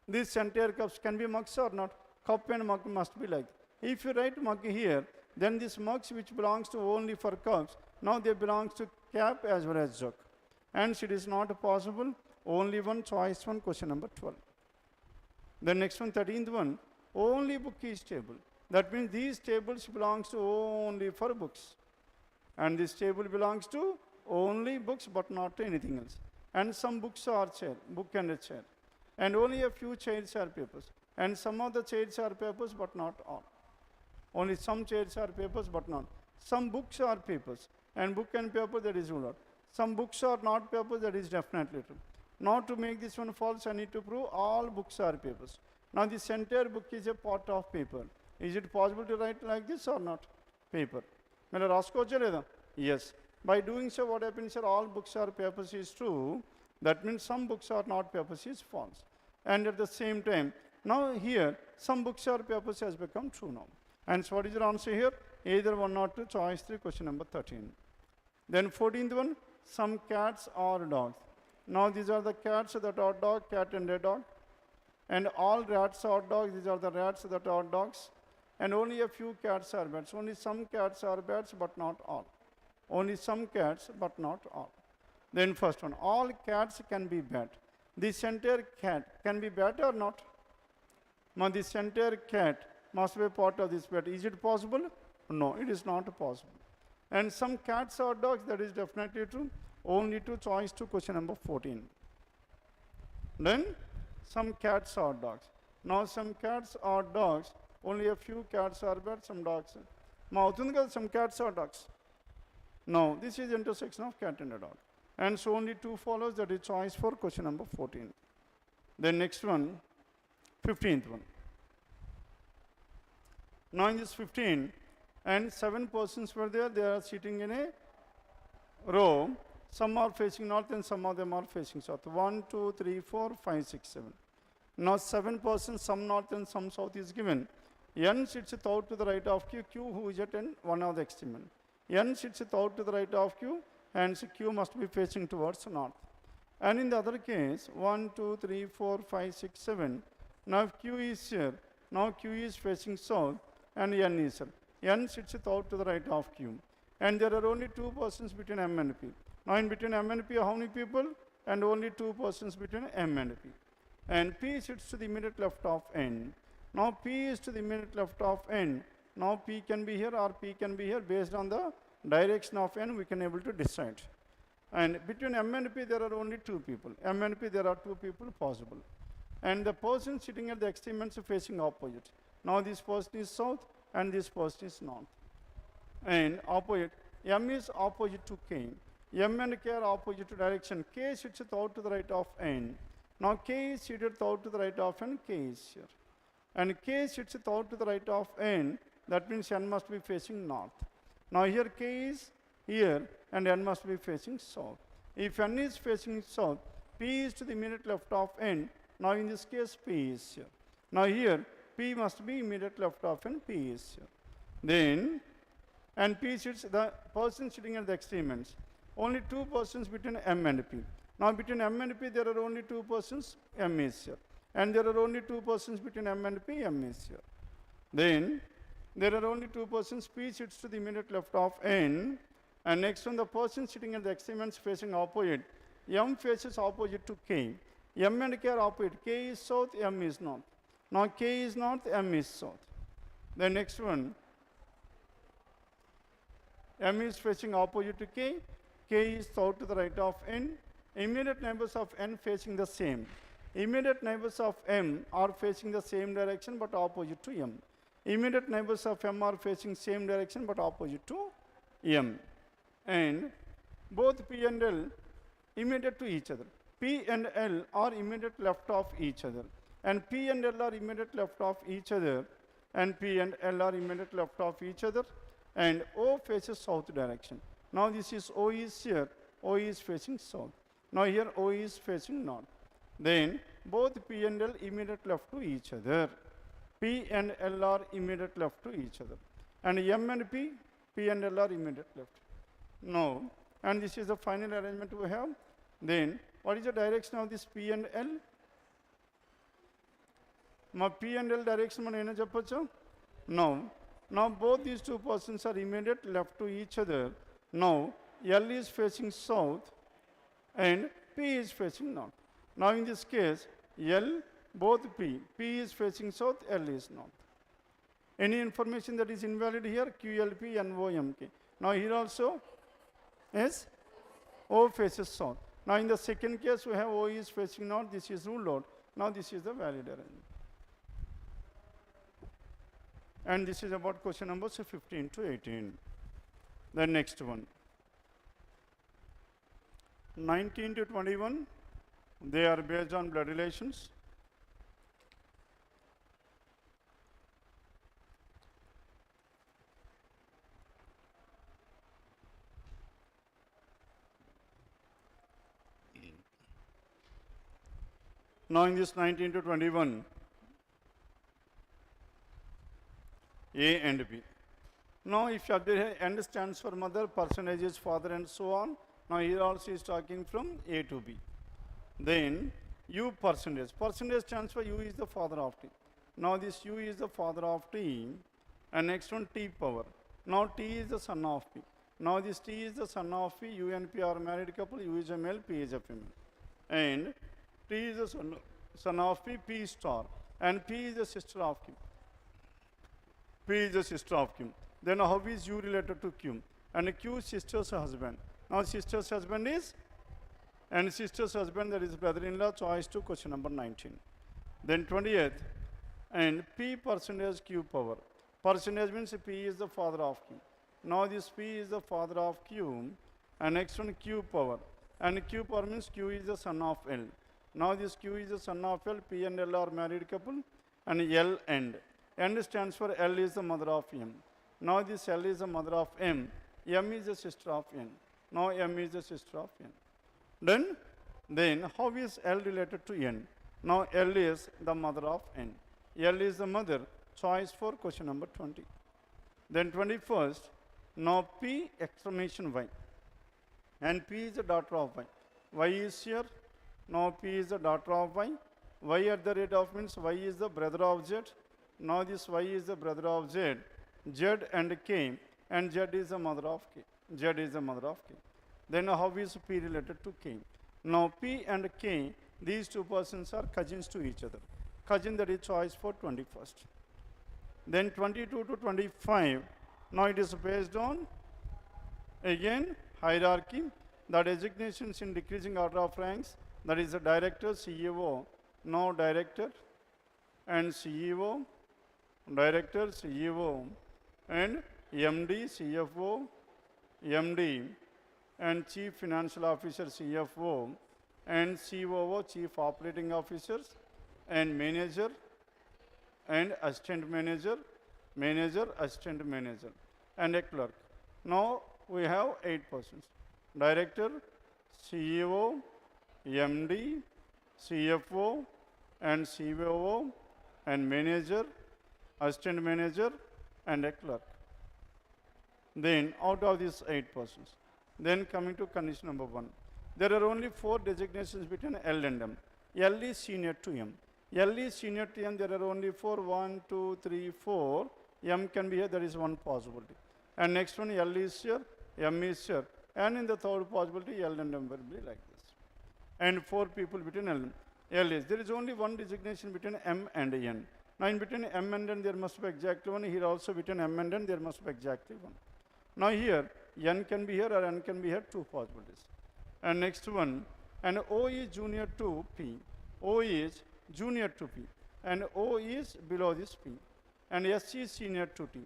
Speaker 1: This entire cups can be mugs or not? Cup and mug must be like that. If you write mug here, then this mugs which belongs to only for cups, now they belongs to cap as well as jug. Hence it is not possible. Only one choice, one, question number 12. The next one, 13th one, only book is table. That means these tables belongs to only for books. And this table belongs to only books but not to anything else. And some books are chair, book and a chair. And only a few chairs are papers. And some of the chairs are papers but not all. Only some chairs are papers but not. Some books are papers. And book and paper, that is ruled out. Some books are not papers, that is definitely true. Now to make this one false, I need to prove all books are papers. Now this entire book is a part of paper. Is it possible to write like this or not? Paper. Yes. By doing so, what happens here? All books are papers is true. That means some books are not papers is false. And at the same time, now here, some books are papers has become true now. And so what is your answer here? Either 1 or 2, choice 3, question number 13. Then 14th one, some cats or dogs. Now these are the cats that are dog, cat and a dog. And all rats are dogs, these are the rats that are dogs. And only a few cats are bats. Only some cats are bats, but not all. Only some cats, but not all. Then first one, all cats can be bat. This entire cat can be bat or not? Now this entire cat must be part of this bat. Is it possible? No, it is not possible. And some cats or dogs, that is definitely true. Only 2, choice 2, question number 14. Then some cats or dogs. Now some cats or dogs, only a few cats are bats, some dogs. Now some cats or dogs. No, this is intersection of cat and a dog. And so only 2 follows, that is choice 4, question number 14. Then next one, 15th one. Now in this 15, and 7 persons were there, they are sitting in a row. Some are facing north and some of them are facing south. 1, 2, 3, 4, 5, 6, 7. Now 7 persons, some north and some south is given. N sits out to the right of Q, Q who is at N, one of the extreme. N sits out to the right of Q, and Q must be facing towards north. And in the other case, 1, 2, 3, 4, 5, 6, 7. Now if Q is here, now Q is facing south, and N is here. N sits out to the right of Q. And there are only 2 persons between M and P. Now in between M and P, how many people? And only 2 persons between M and P. And P sits to the immediate left of N. Now P is to the immediate left of N. Now P can be here or P can be here. Based on the direction of N, we can able to decide. And between M and P, there are only 2 people. M and P, there are 2 people possible. And the person sitting at the extreme ends facing opposite. Now this person is south and this person is north. And opposite, M is opposite to K. M and K are opposite direction. K sits out to the right of N. Now K is seated out to the right of N, K is here. And K sits out to the right of N, that means N must be facing north. Now here K is here and N must be facing south. If N is facing south, P is to the immediate left of N. Now in this case, P is here. Now here, P must be immediate left of N, P is here. Then, and P sits, the person sitting at the extreme ends. Only 2 persons between M and P. Now between M and P, there are only 2 persons, M is here. And there are only 2 persons between M and P, M is here. Then, there are only 2 persons, P sits to the immediate left of N. And next one, the person sitting at the extreme ends facing opposite. M faces opposite to K. M and K are opposite. K is south, M is north. Now K is north, M is south. The next one, M is facing opposite to K. K is south to the right of N. Immediate neighbors of N facing the same. Immediate neighbors of M are facing the same direction but opposite to M. Immediate neighbors of M are facing same direction but opposite to M. And both P and L immediate to each other. P and L are immediate left of each other. And P and L are immediate left of each other. And P and L are immediate left of each other. And O faces south direction. Now this is O is here. O is facing south. Now here O is facing north. Then both P and L immediate left to each other. P and L are immediate left to each other. And M and P and L are immediate left. Now, and this is the final arrangement we have. Then what is the direction of this P and L? My P and L direction man ena cheppochu? Now both these two persons are immediate left to each other. Now L is facing south and P is facing north. Now in this case, L, both P is facing south, L is north. Any information that is invalid here? QLP, NOMK. Now here also, yes, O faces south. Now in the second case, we have O is facing north, this is ruled out. Now this is the valid arrangement. And this is about question numbers 15 to 18. The next one. 19 to 21, they are based on blood relations. Now in this 19 to 21, A and B. Now if you have N stands for mother, percentage is father and so on. Now here also is talking from A to B. Then U percentage. Percentage stands for U is the father of T. Now this U is the father of T. And next one T power. Now T is the son of P. Now this T is the son of P. U and P are married couple. U is a male, P is a female. And T is the son of P, P star. And P is the sister of Q. P is the sister of Q. Then how is U related to Q? And Q sister's husband. Now sister's husband is, and sister's husband, that is brother-in-law, choice to question number 19. Then 20th, and P percentage Q power. Percentage means P is the father of Q. Now this P is the father of Q, and next one Q power. And Q power means Q is the son of L. Now this Q is the son of L, P and L are married couple, and L end. End stands for L is the mother of M. Now this L is the mother of M. M is the sister of N. Now M is the sister of N. Then how is L related to N? Now L is the mother of N. L is the mother. Choice for question number 20. Then 21st. Now P exclamation Y. And P is the daughter of Y. Y is here. Now P is the daughter of Y. Y at the rate of means Y is the brother of Z. Now this Y is the brother of Z. Z and K. And Z is the mother of K. Z is the mother of K. Then how is P related to K? Now P and K, these two persons are cousins to each other. Cousin, that is choice for 21st. Then 22 to 25, now it is based on, again, hierarchy. The designations in decreasing order of ranks, that is the director, CEO, now director, and CEO, director, CEO, and MD, CFO, MD, and Chief Financial Officer, CFO, and COO, Chief Operating Officers, and Manager, and Assistant Manager, Manager, Assistant Manager, and a clerk. Now we have 8 persons. Director, CEO, MD, CFO, and COO, and Manager, Assistant Manager, and a clerk. Then out of these 8 persons, then coming to condition number 1, there are only 4 designations between L and M. L is senior to M. L is senior to M, there are only 4, 1, 2, 3, 4. M can be here, there is one possibility. And next one, L is here, M is here. And in the third possibility, L and M will be like this. And 4 people between L is. There is only one designation between M and N. Now in between M and N, there must be exactly one. Here also between M and N, there must be exactly one. Now here, N can be here or N can be here, 2 possibilities. And next one, and O is junior to P. O is junior to P. And O is below this P. And S is senior to T.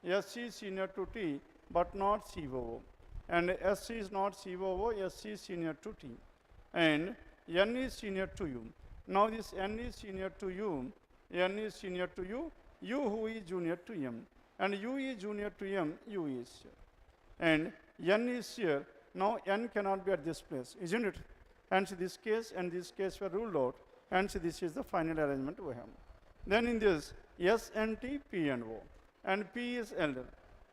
Speaker 1: S is senior to T, but not COO. And S is not COO, S is senior to T. And N is senior to U. Now this N is senior to U. N is senior to U. U who is junior to M. And U is junior to M, U is here. And N is here, Now n cannot be at this place, isn't it? Hence this case and this case were ruled out. Hence this is the final arrangement we have. Then in this, S and T, P and O. And P is elder.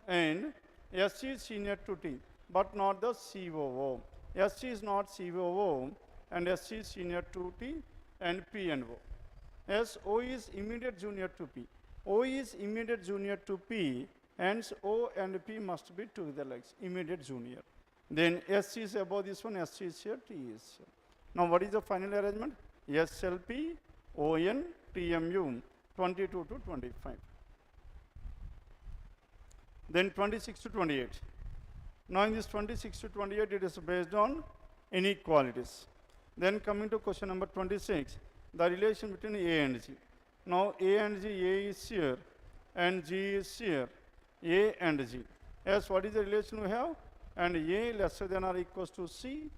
Speaker 1: And S is senior to T, but not the COO. S is not COO, and S is senior to T, and P and O. Yes, O is immediate junior to P. O is immediate junior to P, hence O and P must be together like immediate junior. Then S is above this one, S is here, T is here. Now what is the final arrangement? SLP, ON, TMU, 22 to 25. Then 26 to 28. Now in this 26 to 28, it is based on inequalities. Then coming to question number 26, the relation between A and G. Now A and G, A is here and G is here, A and G. Yes, what is the relation we have? And A lesser than or equals to C,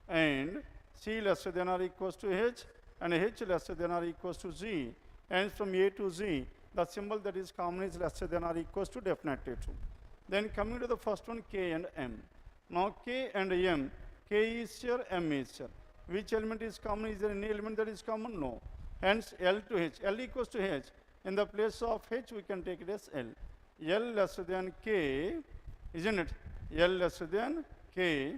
Speaker 1: and C lesser than or equals to H, and H lesser than or equals to Z. And from A to Z, the symbol that is common is lesser than or equals to definitely true. Then coming to the first one, K and M. Now K and M, K is here, M is here. Which element is common? Is there any element that is common? No. Hence L to H. L equals to H. In the place of H, we can take it as L. L lesser than K, isn't it? L lesser than K,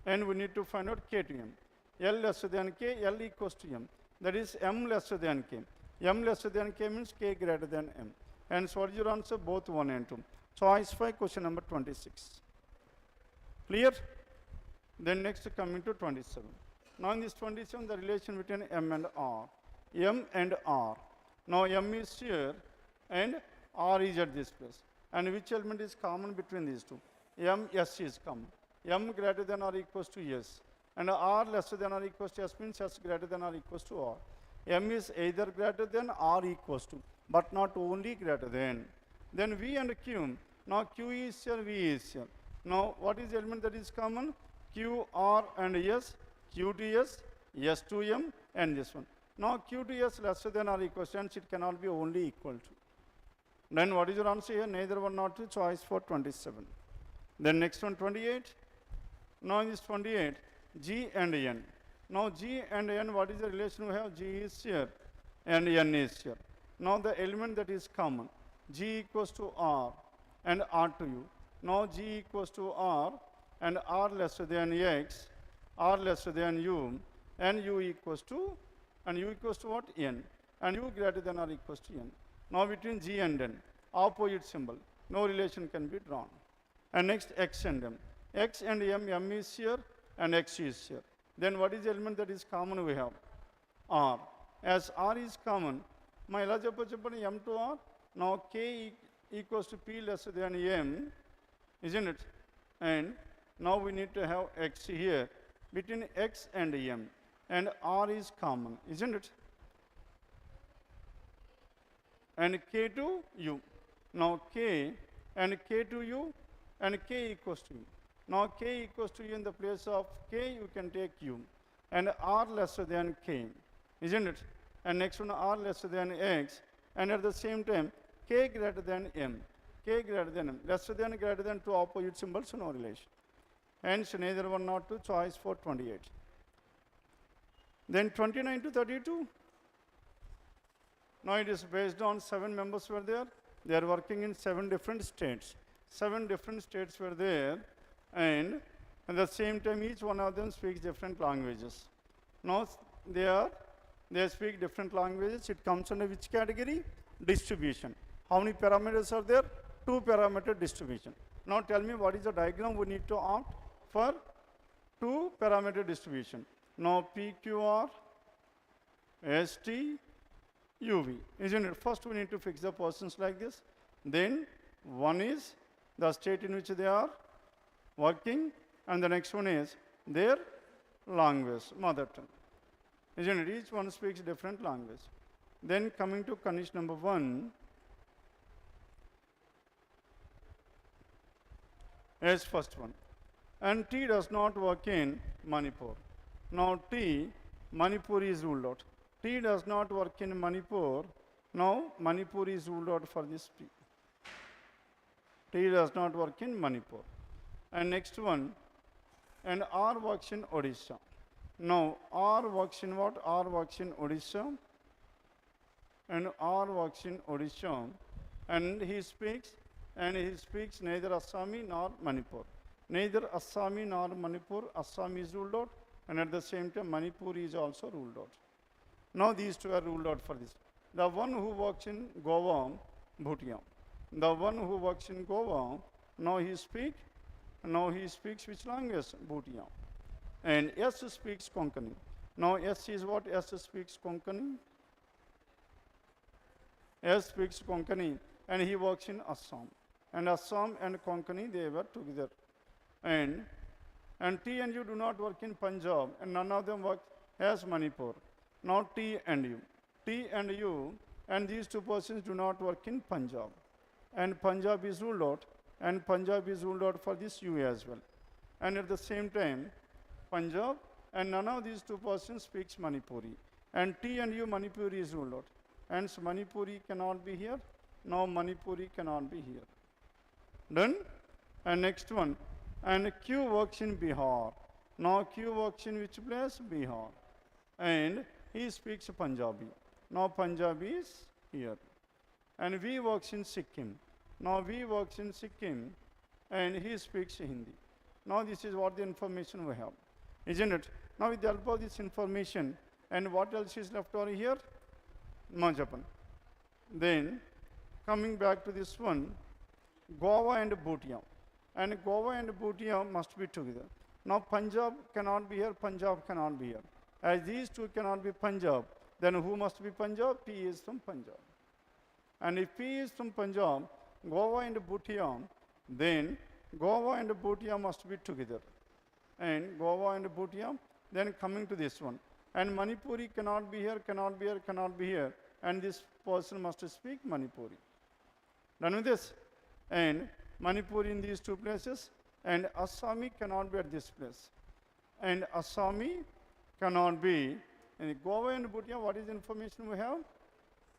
Speaker 1: and we need to find out K to M. L lesser than K, L equals to M. That is M lesser than K. M lesser than K means K greater than M. Hence what is your answer? Both 1 and 2. Choice 5, question number 26. Clear? Then next coming to 27. Now in this 27, the relation between M and R. M and R. Now M is here and R is at this place. And which element is common between these two? M, S is common. M greater than or equals to S. And R lesser than or equals to S means S greater than or equals to R. M is either greater than or equals to, but not only greater than. Then V and Q. Now Q is here, V is here. Now what is the element that is common? Q, R and S, Q to S, S to M, and this one. Now Q to S lesser than or equals to, hence it cannot be only equal to. Then what is your answer here? Neither one nor two. Choice for 27. Then next one, 28. Now in this 28, G and N. Now G and N, what is the relation we have? G is here and N is here. Now the element that is common, G equals to R and R to U. Now G equals to R and R lesser than X, R lesser than U, and U equals to, and U equals to what? N. And U greater than or equals to N. Now between G and N, opposite symbol, no relation can be drawn. And next X and M. X and M, M is here and X is here. Then what is the element that is common we have? R. As R is common, my M to R. Now K equals to P lesser than M, isn't it? And now we need to have X here between X and M. And R is common, isn't it? And K to U. Now K and K to U and K equals to U. Now K equals to U, in the place of K you can take U. And R lesser than K, isn't it? And next one, R lesser than X. And at the same time, K greater than M. K greater than M. Lesser than greater than, two opposite symbols, no relation. Hence neither one nor two. Choice for 28. Then 29 to 32. Now it is based on 7 members were there. They are working in 7 different states. 7 different states were there, and at the same time each one of them speaks different languages. Now they speak different languages. It comes under which category? Distribution. How many parameters are there? 2 parameter distribution. Now tell me what is the diagram we need to opt for 2 parameter distribution. Now PQR, ST, UV, isn't it? First we need to fix the persons like this. Then one is the state in which they are working, and the next one is their language, mother tongue. Isn't it? Each one speaks different language. Then coming to condition number 1, as first one. And T does not work in Manipur. Now T, Manipur is ruled out. T does not work in Manipur. Now Manipur is ruled out for this T. T does not work in Manipur. And next one, and R works in Odisha. Now R works in what? R works in Odisha, and R works in Odisha, and he speaks neither Assami nor Manipur. Neither Assami nor Manipur. Assam is ruled out, and at the same time Manipur is also ruled out. Now these two are ruled out for this. The one who works in Goa, Bhutia. The one who works in Goa, now he speaks which language? Bhutia. And S speaks Konkani. Now S is what? S speaks Konkani. S speaks Konkani, and he works in Assam. And Assam and Konkani, they were together. And T and U do not work in Punjab, and none of them work as Manipur. Now T and U, and these two persons do not work in Punjab. And Punjab is ruled out, for this U as well. And at the same time, Punjab, and none of these two persons speaks Manipuri. And T and U, Manipuri is ruled out. And so Manipuri cannot be here. Now Manipuri cannot be here. Done? And next one. And Q works in Bihar. Now Q works in which place? Bihar. And he speaks Punjabi. Now Punjabi is here. And V works in Sikkim. Now V works in Sikkim, and he speaks Hindi. Now this is what the information we have, isn't it? Now with the help of this information, and what else is left over here? Japan. Then coming back to this one, Goa and Bhutia. And Goa and Bhutia must be together. Now Punjab cannot be here, Punjab cannot be here. As these two cannot be Punjab, then who must be Punjab? P is from Punjab. And if P is from Punjab, Goa and Bhutia, then Goa and Bhutia must be together. And Goa and Bhutia, then coming to this one. And Manipuri cannot be here, cannot be here, cannot be here. And this person must speak Manipuri. Done with this? And Manipuri in these two places. And Assami cannot be at this place. And Assami cannot be. And Goa and Bhutia, what is the information we have?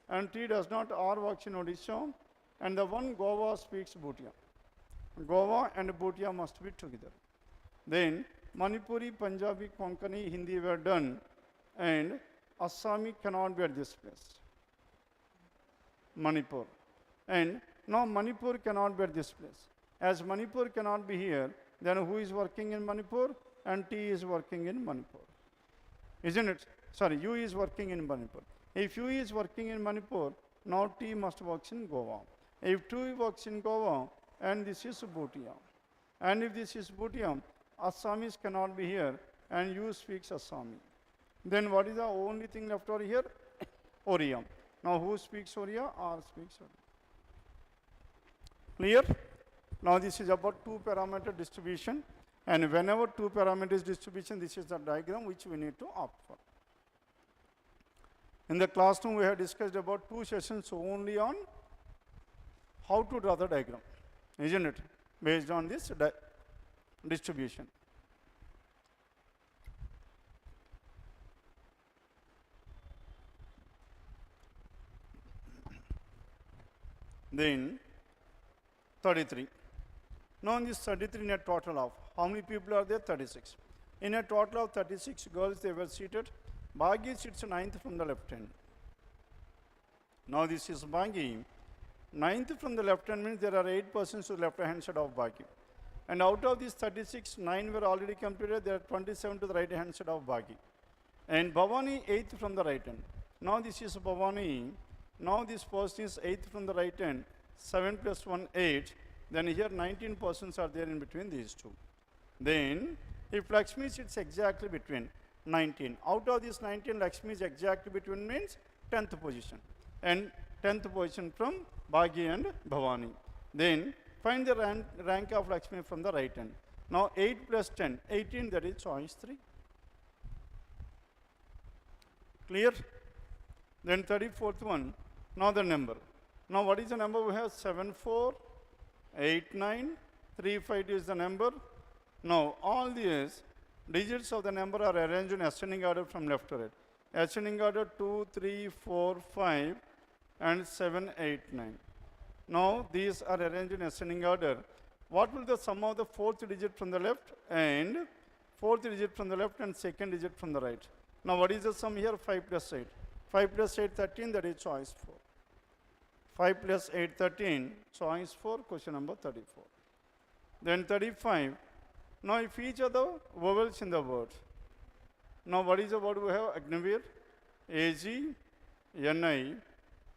Speaker 1: And T does not, R works in Odisha. And the one Goa speaks Bhutia. Goa and Bhutia must be together. Then Manipuri, Punjabi, Konkani, Hindi were done, and Assami cannot be at this place. Manipur. And now Manipur cannot be at this place. As Manipur cannot be here, then who is working in Manipur? And T is working in Manipur. Isn't it? Sorry, U is working in Manipur. If U is working in Manipur, now T must work in Goa. If 2 works in Goa, and this is Bhutia. And if this is Bhutia, Assamese cannot be here, and U speaks Assami. Then what is the only thing left over here? Oriya. Now who speaks Oriya? R speaks Oriya. Clear? Now this is about 2-parameter distribution, and whenever 2 parameters distribution, this is the diagram which we need to opt for. In the classroom, we have discussed about 2 sessions only on how to draw the diagram, isn't it? Based on this distribution. Then 33. Now in this 33, in a total of, how many people are there? 36. In a total of 36 girls, they were seated. Bhagi sits 9th from the left hand. Now this is Bhagi. 9th from the left hand means there are 8 persons to the left hand side of Bhagi. And out of these 36, 9 were already completed. There are 27 to the right hand side of Bhagi. And Bhavani 8th from the right hand. Now this is Bhavani. Now this person is 8th from the right hand. 7 plus 1, 8. Then here 19 persons are there in between these two. Then if Lakshmi sits exactly between 19. Out of this 19, Lakshmi is exactly between means 10th position. And 10th position from Bhagi and Bhavani. Then find the rank of Lakshmi from the right hand. Now 8 plus 10, 18, that is choice 3. Clear? Then 34th one, now the number. Now what is the number we have? 7, 4, 8, 9, 3, 5 is the number. Now all these digits of the number are arranged in ascending order from left to right. Ascending order 2, 3, 4, 5 and 7, 8, 9. Now these are arranged in ascending order. What will the sum of the 4th digit from the left and fourth digit from the left and second digit from the right. Now what is the sum here? 5 plus 8. 5 plus 8, 13, that is choice 4. 5 plus 8, 13, choice 4, question number 34. Then 35. Now if each of the vowels in the word. Now what is the word we have? Agniveer, A-G-N-I,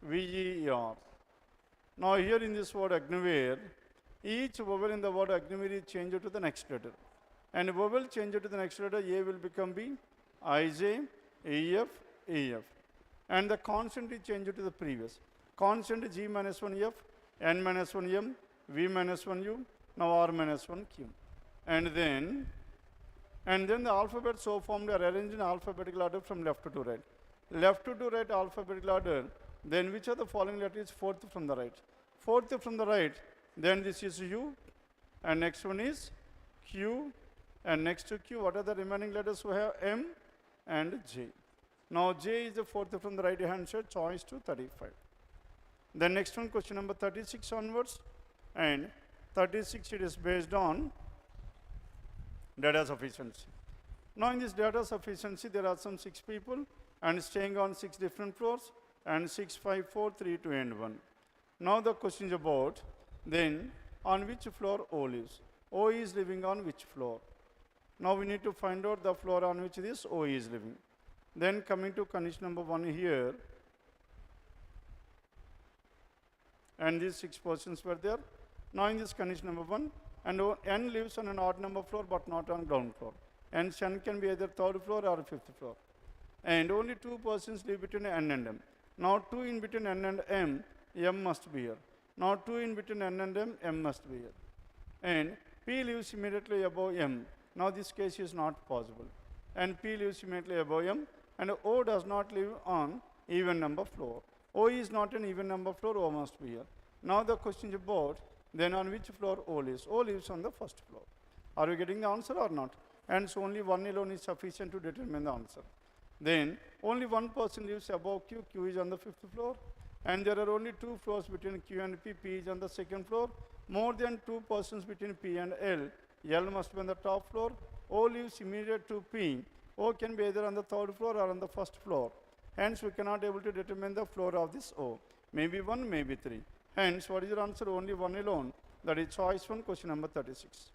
Speaker 1: V-E-R. Now here in this word Agniveer, each vowel in the word Agniveer is changed to the next letter. And vowel changed to the next letter, A will become B, I-J, E-F, E-F. And the consonant is changed to the previous. Consonant G minus 1 F, N minus 1 M, V minus 1 U, now R minus 1 Q. And then the alphabet so formed are arranged in alphabetical order from left to right. Left to right alphabetical order, then which of the following letter is fourth from the right? Fourth from the right, then this is U, and next one is Q, and next to Q, what are the remaining letters? We have M and J. Now J is the fourth from the right hand side, choice to 35. Then next one, question number 36 onwards, and 36 it is based on data sufficiency. Now in this data sufficiency, there are some 6 people and staying on 6 different floors, and 6, 5, 4, 3, 2 and 1. Now the question is about, then on which floor O lives? O is living on which floor? Now we need to find out the floor on which this O is living. Then coming to condition number 1 here, and these 6 persons were there. Now in this condition number 1, and N lives on an odd number floor but not on ground floor. And N can be either 3rd floor or 5th floor. And only 2 persons live between N and M. Now 2 in between N and M, M must be here. Now 2 in between N and M, M must be here. And P lives immediately above M. Now this case is not possible. And P lives immediately above M, and O does not live on even number floor. O is not an even number floor, O must be here. Now the question is about, then on which floor O lives? O lives on the 1st floor. Are you getting the answer or not? And so only 1 alone is sufficient to determine the answer. Then only 1 person lives above Q, Q is on the 5th floor. And there are only 2 floors between Q and P, P is on the 2nd floor. More than 2 persons between P and L, L must be on the top floor. O lives immediate to P. O can be either on the 3rd floor or on the 1st floor. Hence we cannot able to determine the floor of this O. Maybe 1, maybe 3. Hence what is your answer? Only 1 alone. That is choice 1, question number 36.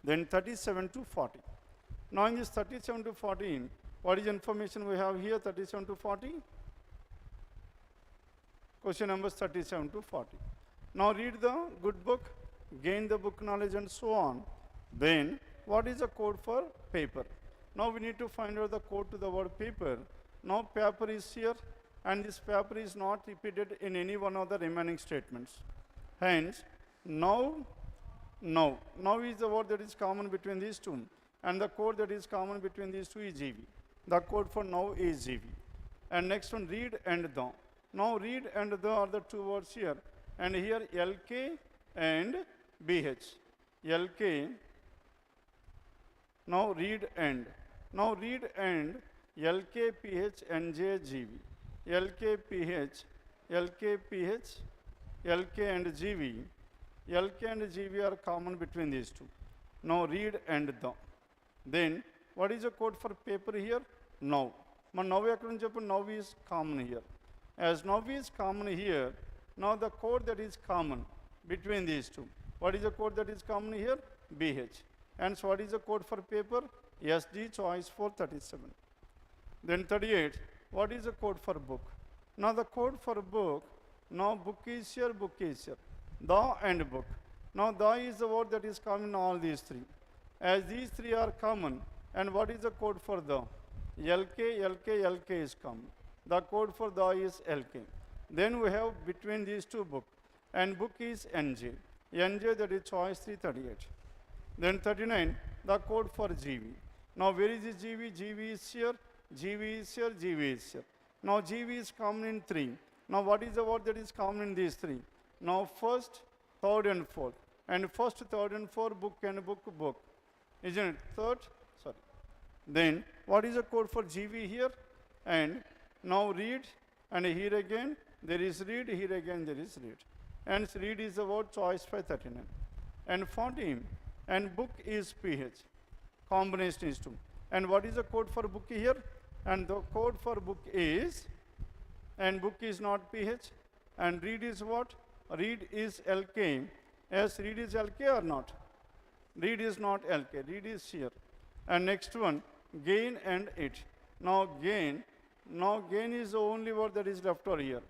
Speaker 1: Then 37 to 40. Now in this 37 to 14, what is information we have here? 37 to 40. Question numbers 37 to 40. Now read the good book, gain the book knowledge and so on. Then what is the code for paper? Now we need to find out the code to the word paper. Now paper is here, and this paper is not repeated in any one of the remaining statements. Hence, now is the word that is common between these two, and the code that is common between these two is GV. The code for now is GV. And next one, read and the. Now read and the are the 2 words here, and here LK and BH. LK, now read and. Now read and LK, PH, NJ, GV. LK, PH, LK, PH, LK and GV. LK and GV are common between these two. Now read and the. Then what is the code for paper here? Now. Now is common here. As now is common here, now the code that is common between these two. What is the code that is common here? BH. And so what is the code for paper? SD, choice 437. Then 38, what is the code for book? Now the code for book, now book is here, book is here. The and book. Now the is the word that is common in all these 3. As these 3 are common, and what is the code for the? LK, LK, LK is common. The code for the is LK. Then we have between these 2 book, and book is NJ. NJ, that is choice 338. Then 39, the code for GV. Now where is this GV? GV is here, GV is here, GV is here. Now GV is common in 3. Now what is the word that is common in these 3? Now 1st, 3rd and 4th. And 1st, 3rd and 4th, book and book, book. Isn't it? 3rd, sorry. Then what is the code for GV here? And now read, and here again there is read, here again there is read. And read is the word choice 539. And 40, and book is PH. Combination is 2. And what is the code for book here? And the code for book is, and book is not PH, and read is what? Read is LK. Yes, read is LK or not? Read is not LK, read is here. And next one, gain and it. Now gain is the only word that is left over here.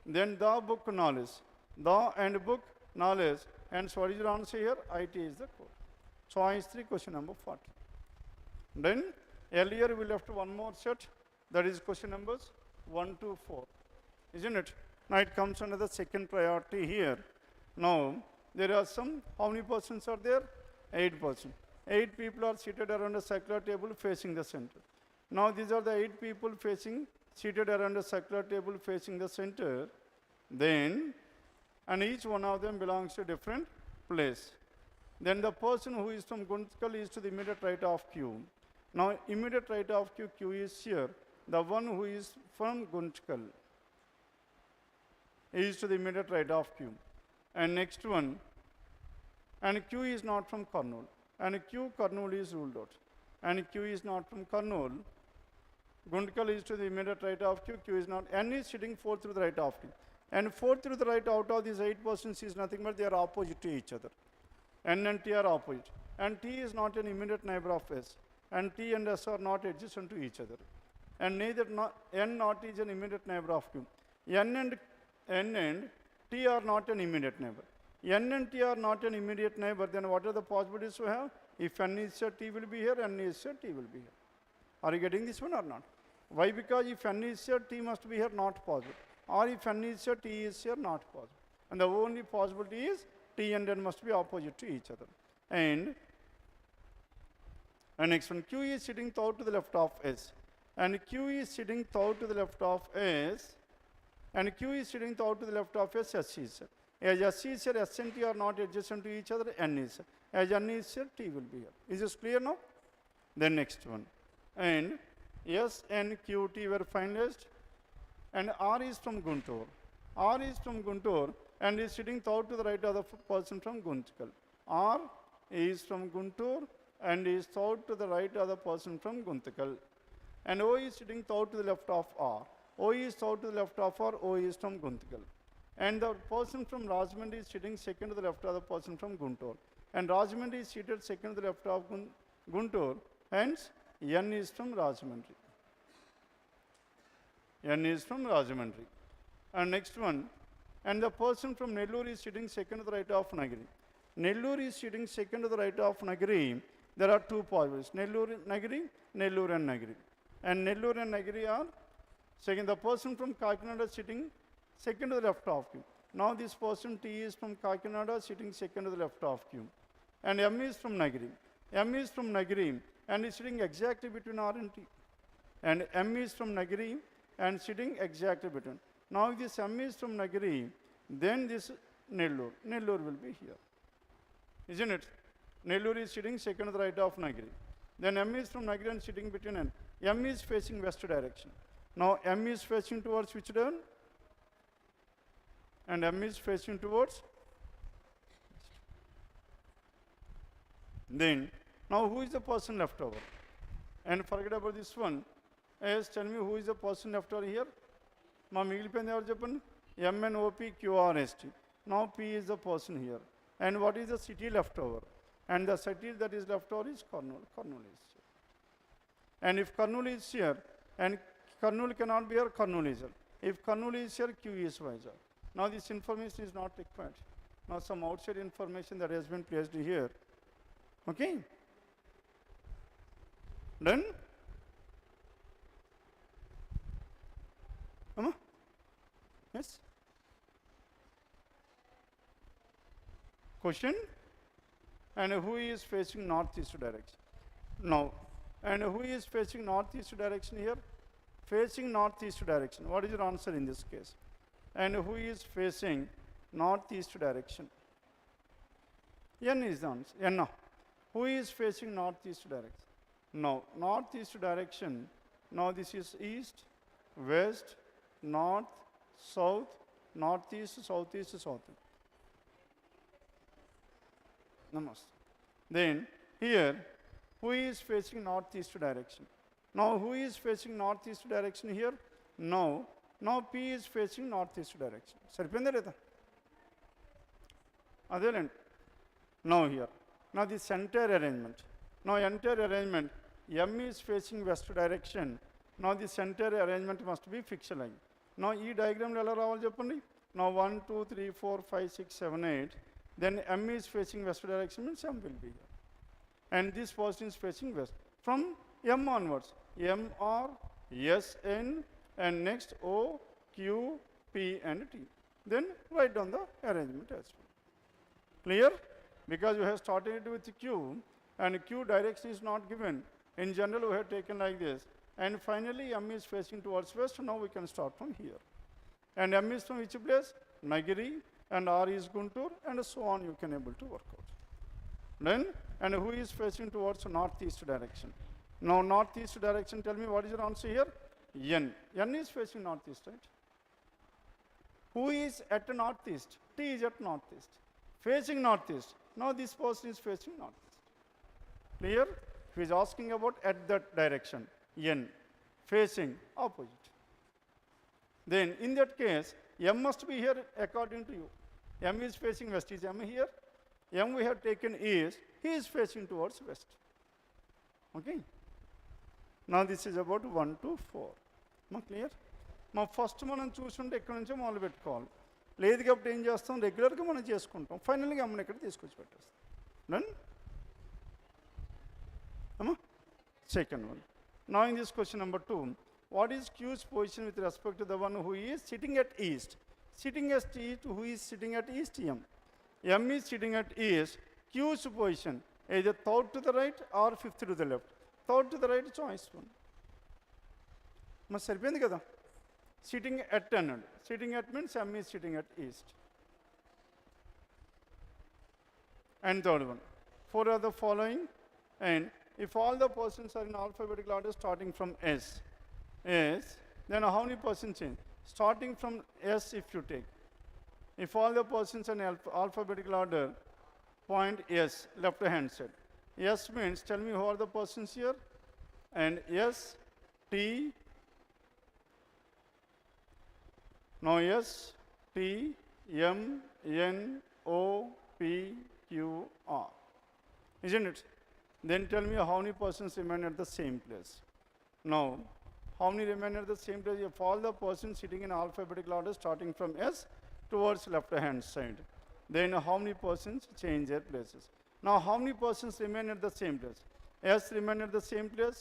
Speaker 1: Then the book knowledge. The and book knowledge. And so what is your answer here? IT is the code. Choice 3, question number 40. Then earlier we left one more set, that is question numbers 1 to 4. Isn't it? Now it comes under the second priority here. Now there are some, how many persons are there? 8 persons. 8 people are seated around a circular table facing the center. Now these are the 8 people seated around a circular table facing the center. Then, and each one of them belongs to a different place. Then the person who is from Guntkal is to the immediate right of Q. Now immediate right of Q, Q is here. The one who is from Guntkal is to the immediate right of Q. And next one, and Q is not from Kurnool. And Q, Kurnool is ruled out. And Q is not from Kurnool. Guntkal is to the immediate right of Q. Q is not. N is sitting 4 through the right of Q. And 4 through the right out of these 8 persons is nothing but they are opposite to each other. N and T are opposite. And T is not an immediate neighbor of S. And T and S are not adjacent to each other. And neither N not is an immediate neighbor of Q. N and T are not an immediate neighbor. N and T are not an immediate neighbor, then what are the possibilities we have? If N is here, T will be here, N is here, T will be here. Are you getting this one or not? Why? Because if N is here, T must be here, not possible. Or if N is here, T is here, not possible. And the only possibility is T and N must be opposite to each other. And next one, Q is sitting third to the left of S. And Q is sitting third to the left of S. And Q is sitting third to the left of S, S is here. As S is here, S and T are not adjacent to each other, N is here. As N is here, T will be here. Is this clear now? Then next one. And S and Q, T were finalized. And R is from Guntur. R is from Guntur and is sitting third to the right of the person from Guntkal. R is from Guntur and is third to the right of the person from Guntkal. And O is sitting third to the left of R. O is third to the left of R, O is from Guntkal. And the person from Rajahmundry is sitting second to the left of the person from Guntur. And Rajahmundry is seated second to the left of Guntur. Hence, N is from Rajahmundry. N is from Rajahmundry. And next one, and the person from Nellore is sitting second to the right of Nagari. Nellore is sitting second to the right of Nagari. There are 2 possibilities, Nellore, Nagari, Nellore and Nagari. And Nellore and Nagari are second. The person from Kakinada is sitting second to the left of Q. Now this person T is from Kakinada sitting second to the left of Q. And M is from Nagari. M is from Nagari and is sitting exactly between R and T. And M is from Nagari and sitting exactly between. Now if this M is from Nagari, then this Nellore. Nellore will be here. Isn't it? Nellore is sitting second to the right of Nagari. Then M is from Nagari and sitting between N. M is facing west direction. Now M is facing towards which direction? And M is facing towards. Then, now who is the person left over? And forget about this one. Yes, tell me who is the person left over here? Ma migilipoyindi evaru cheppandi? M N O P Q R S T. Now P is the person here. And what is the city left over? And the city that is left over is Kurnool. Kurnool is here. And if Kurnool is here, and Kurnool cannot be here, Kurnool is here. If Kurnool is here, Q is Vizag. Now this information is not required. Now some outside information that has been placed here. Okay? Done? Come on. Yes? Question? And who is facing northeast direction? Now, and who is facing northeast direction here? Facing northeast direction. What is your answer in this case? And who is facing northeast direction? N is the answer. N. Who is facing northeast direction? Now, northeast direction. Now this is east, west, north, south, northeast, southeast, south. Namaste. Then here, who is facing northeast direction? Now who is facing northeast direction here? Now P is facing northeast direction. సరిపోయిందా లేదా? అదేలేండి. Now here. Now this entire arrangement. Now entire arrangement, M is facing west direction. Now this entire arrangement must be fixed line. Now ఈ డయాగ్రామ్లో ఎలా రావాలి చెప్పండి? Now 1, 2, 3, 4, 5, 6, 7, 8. Then M is facing west direction means M will be here. And this position is facing west. From M onwards, M, R, S, N, and next O, Q, P, and T. Then write down the arrangement as well. Clear? Because we have started with Q, and Q direction is not given. In general, we have taken like this. And finally, M is facing towards west. Now we can start from here. And M is from which place? Nagiri, and R is Guntur, and so on you can able to work out. Then, and who is facing towards northeast direction? Now northeast direction, tell me what is your answer here? N. N is facing northeast, right? Who is at northeast? T is at northeast. Facing northeast. Now this person is facing northeast. Clear? He is asking about at that direction. N. Facing opposite. Then in that case, M must be here according to you. M is facing west. Is M here? M we have taken east. He is facing towards west. Okay? Now this is about 1 to 4. Clear? మా first మనం చూసుంటే ఎక్కడి నుంచో మొదలు పెట్టుకోవాలి. లేదు కాబట్టి ఏం చేస్తాం, రెగ్యులర్గా మనం చేసుకుంటాం, ఫైనల్గా అమ్మని ఇక్కడ తీసుకొచ్చి పెట్టేస్తాం. డన్ అమ్మా. Second one. Now in this question number 2, what is Q's position with respect to the one who is sitting at east? Sitting at east, who is sitting at east? M. M is sitting at east. Q's position, either third to the right or fifth to the left. Third to the right, choice one. మరి సరిపోయింది కదా. Sitting at అన్నాడు. Sitting at means M is sitting at east. And third one, 4 are the following, and if all the persons are in alphabetical order starting from S, then how many persons change? Starting from S if you take. If all the persons are in alphabetical order, point S, left hand side. S means, tell me who are the persons here? And S, T, now S, T, M, N, O, P, Q, R. Isn't it? Then tell me how many persons remain at the same place. Now, how many remain at the same place? If all the persons sitting in alphabetical order starting from S towards left hand side, then how many persons change their places? Now, how many persons remain at the same place? S remain at the same place,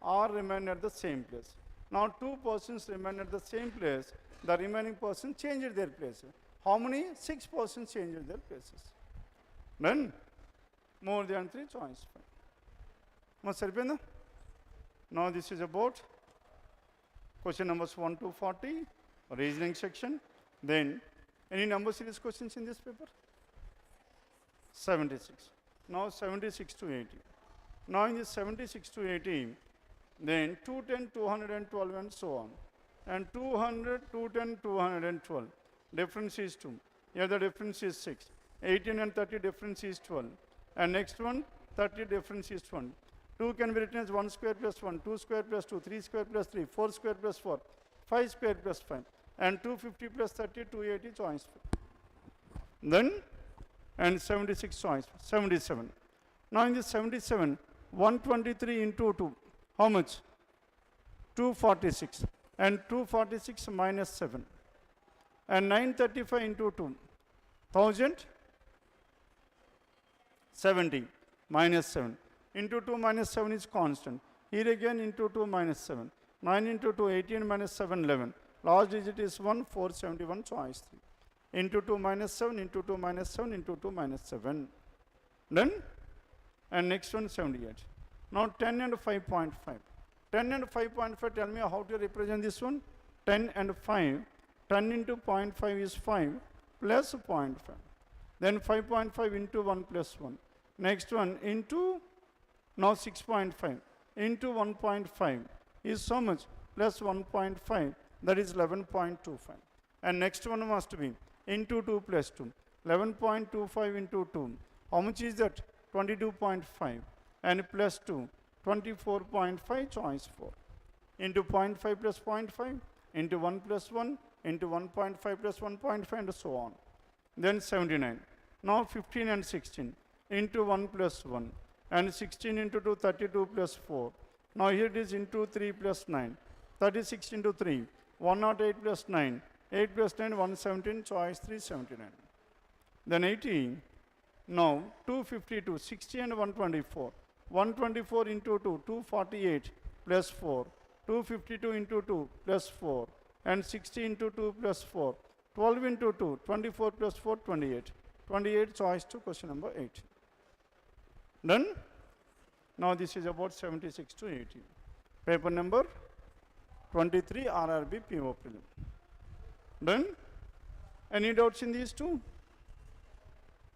Speaker 1: R remain at the same place. Now, 2 persons remain at the same place, the remaining persons changed their places. How many? 6 persons changed their places. Then, more than 3 choice. సరిపోయిందా? Now this is about question numbers 1 to 40, reasoning section. Then any number series questions in this paper? 76. Now 76 to 80. Now in this 76 to 80, then 210, 212 and so on. And 200, 210, 212. Difference is 2. Here the difference is 6. 18 and 30 difference is 12. And next one, 30 difference is 1. 2 can be written as 1 square plus 1, 2 square plus 2, 3 square plus 3, 4 square plus 4, 5 square plus 5, and 250 plus 30, 280 choice. Then, and 76 choice, 77. Now in this 77, 123 into 2, how much? 246, and 246 minus 7, and 935 into 2, 1070 minus 7. Into 2 minus 7 is constant. Here again into 2 minus 7. 9 into 2, 18 minus 7, 11. Last digit is 1, 471, choice 3. Into 2 minus 7, into 2 minus 7, into 2 minus 7. Done? And next one, 78. Now 10 and 5.5. 10 and 5.5, tell me how to represent this one. 10 and 5. 10 into 0.5 is 5 plus 0.5. Then 5.5 into 1 plus 1. Next one into, now 6.5 into 1.5 is so much plus 1.5, that is 11.25. And next one must be into 2 plus 2. 11.25 into 2. How much is that? 22.5, and plus 2, 24.5, choice 4. Into 0.5 plus 0.5, into 1 plus 1, into 1.5 plus 1.5, and so on. Then 79. Now 15 and 16, into 1 plus 1, and 16 into 2, 32 plus 4. Now here it is into 3 plus 9, 36 into 3, 108 plus 9, 8 plus 9, 117, choice 3, 79. Then 80, now 252, 60 and 124. 124 into 2, 248 plus 4, 252 into 2 plus 4, and 60 into 2 plus 4, 12 into 2, 24 plus 4, 28. 28, choice 2, question number 8. Done? Now this is about 76 to 80. Paper number 23, RRB PO prelim. Done? Any doubts in these two?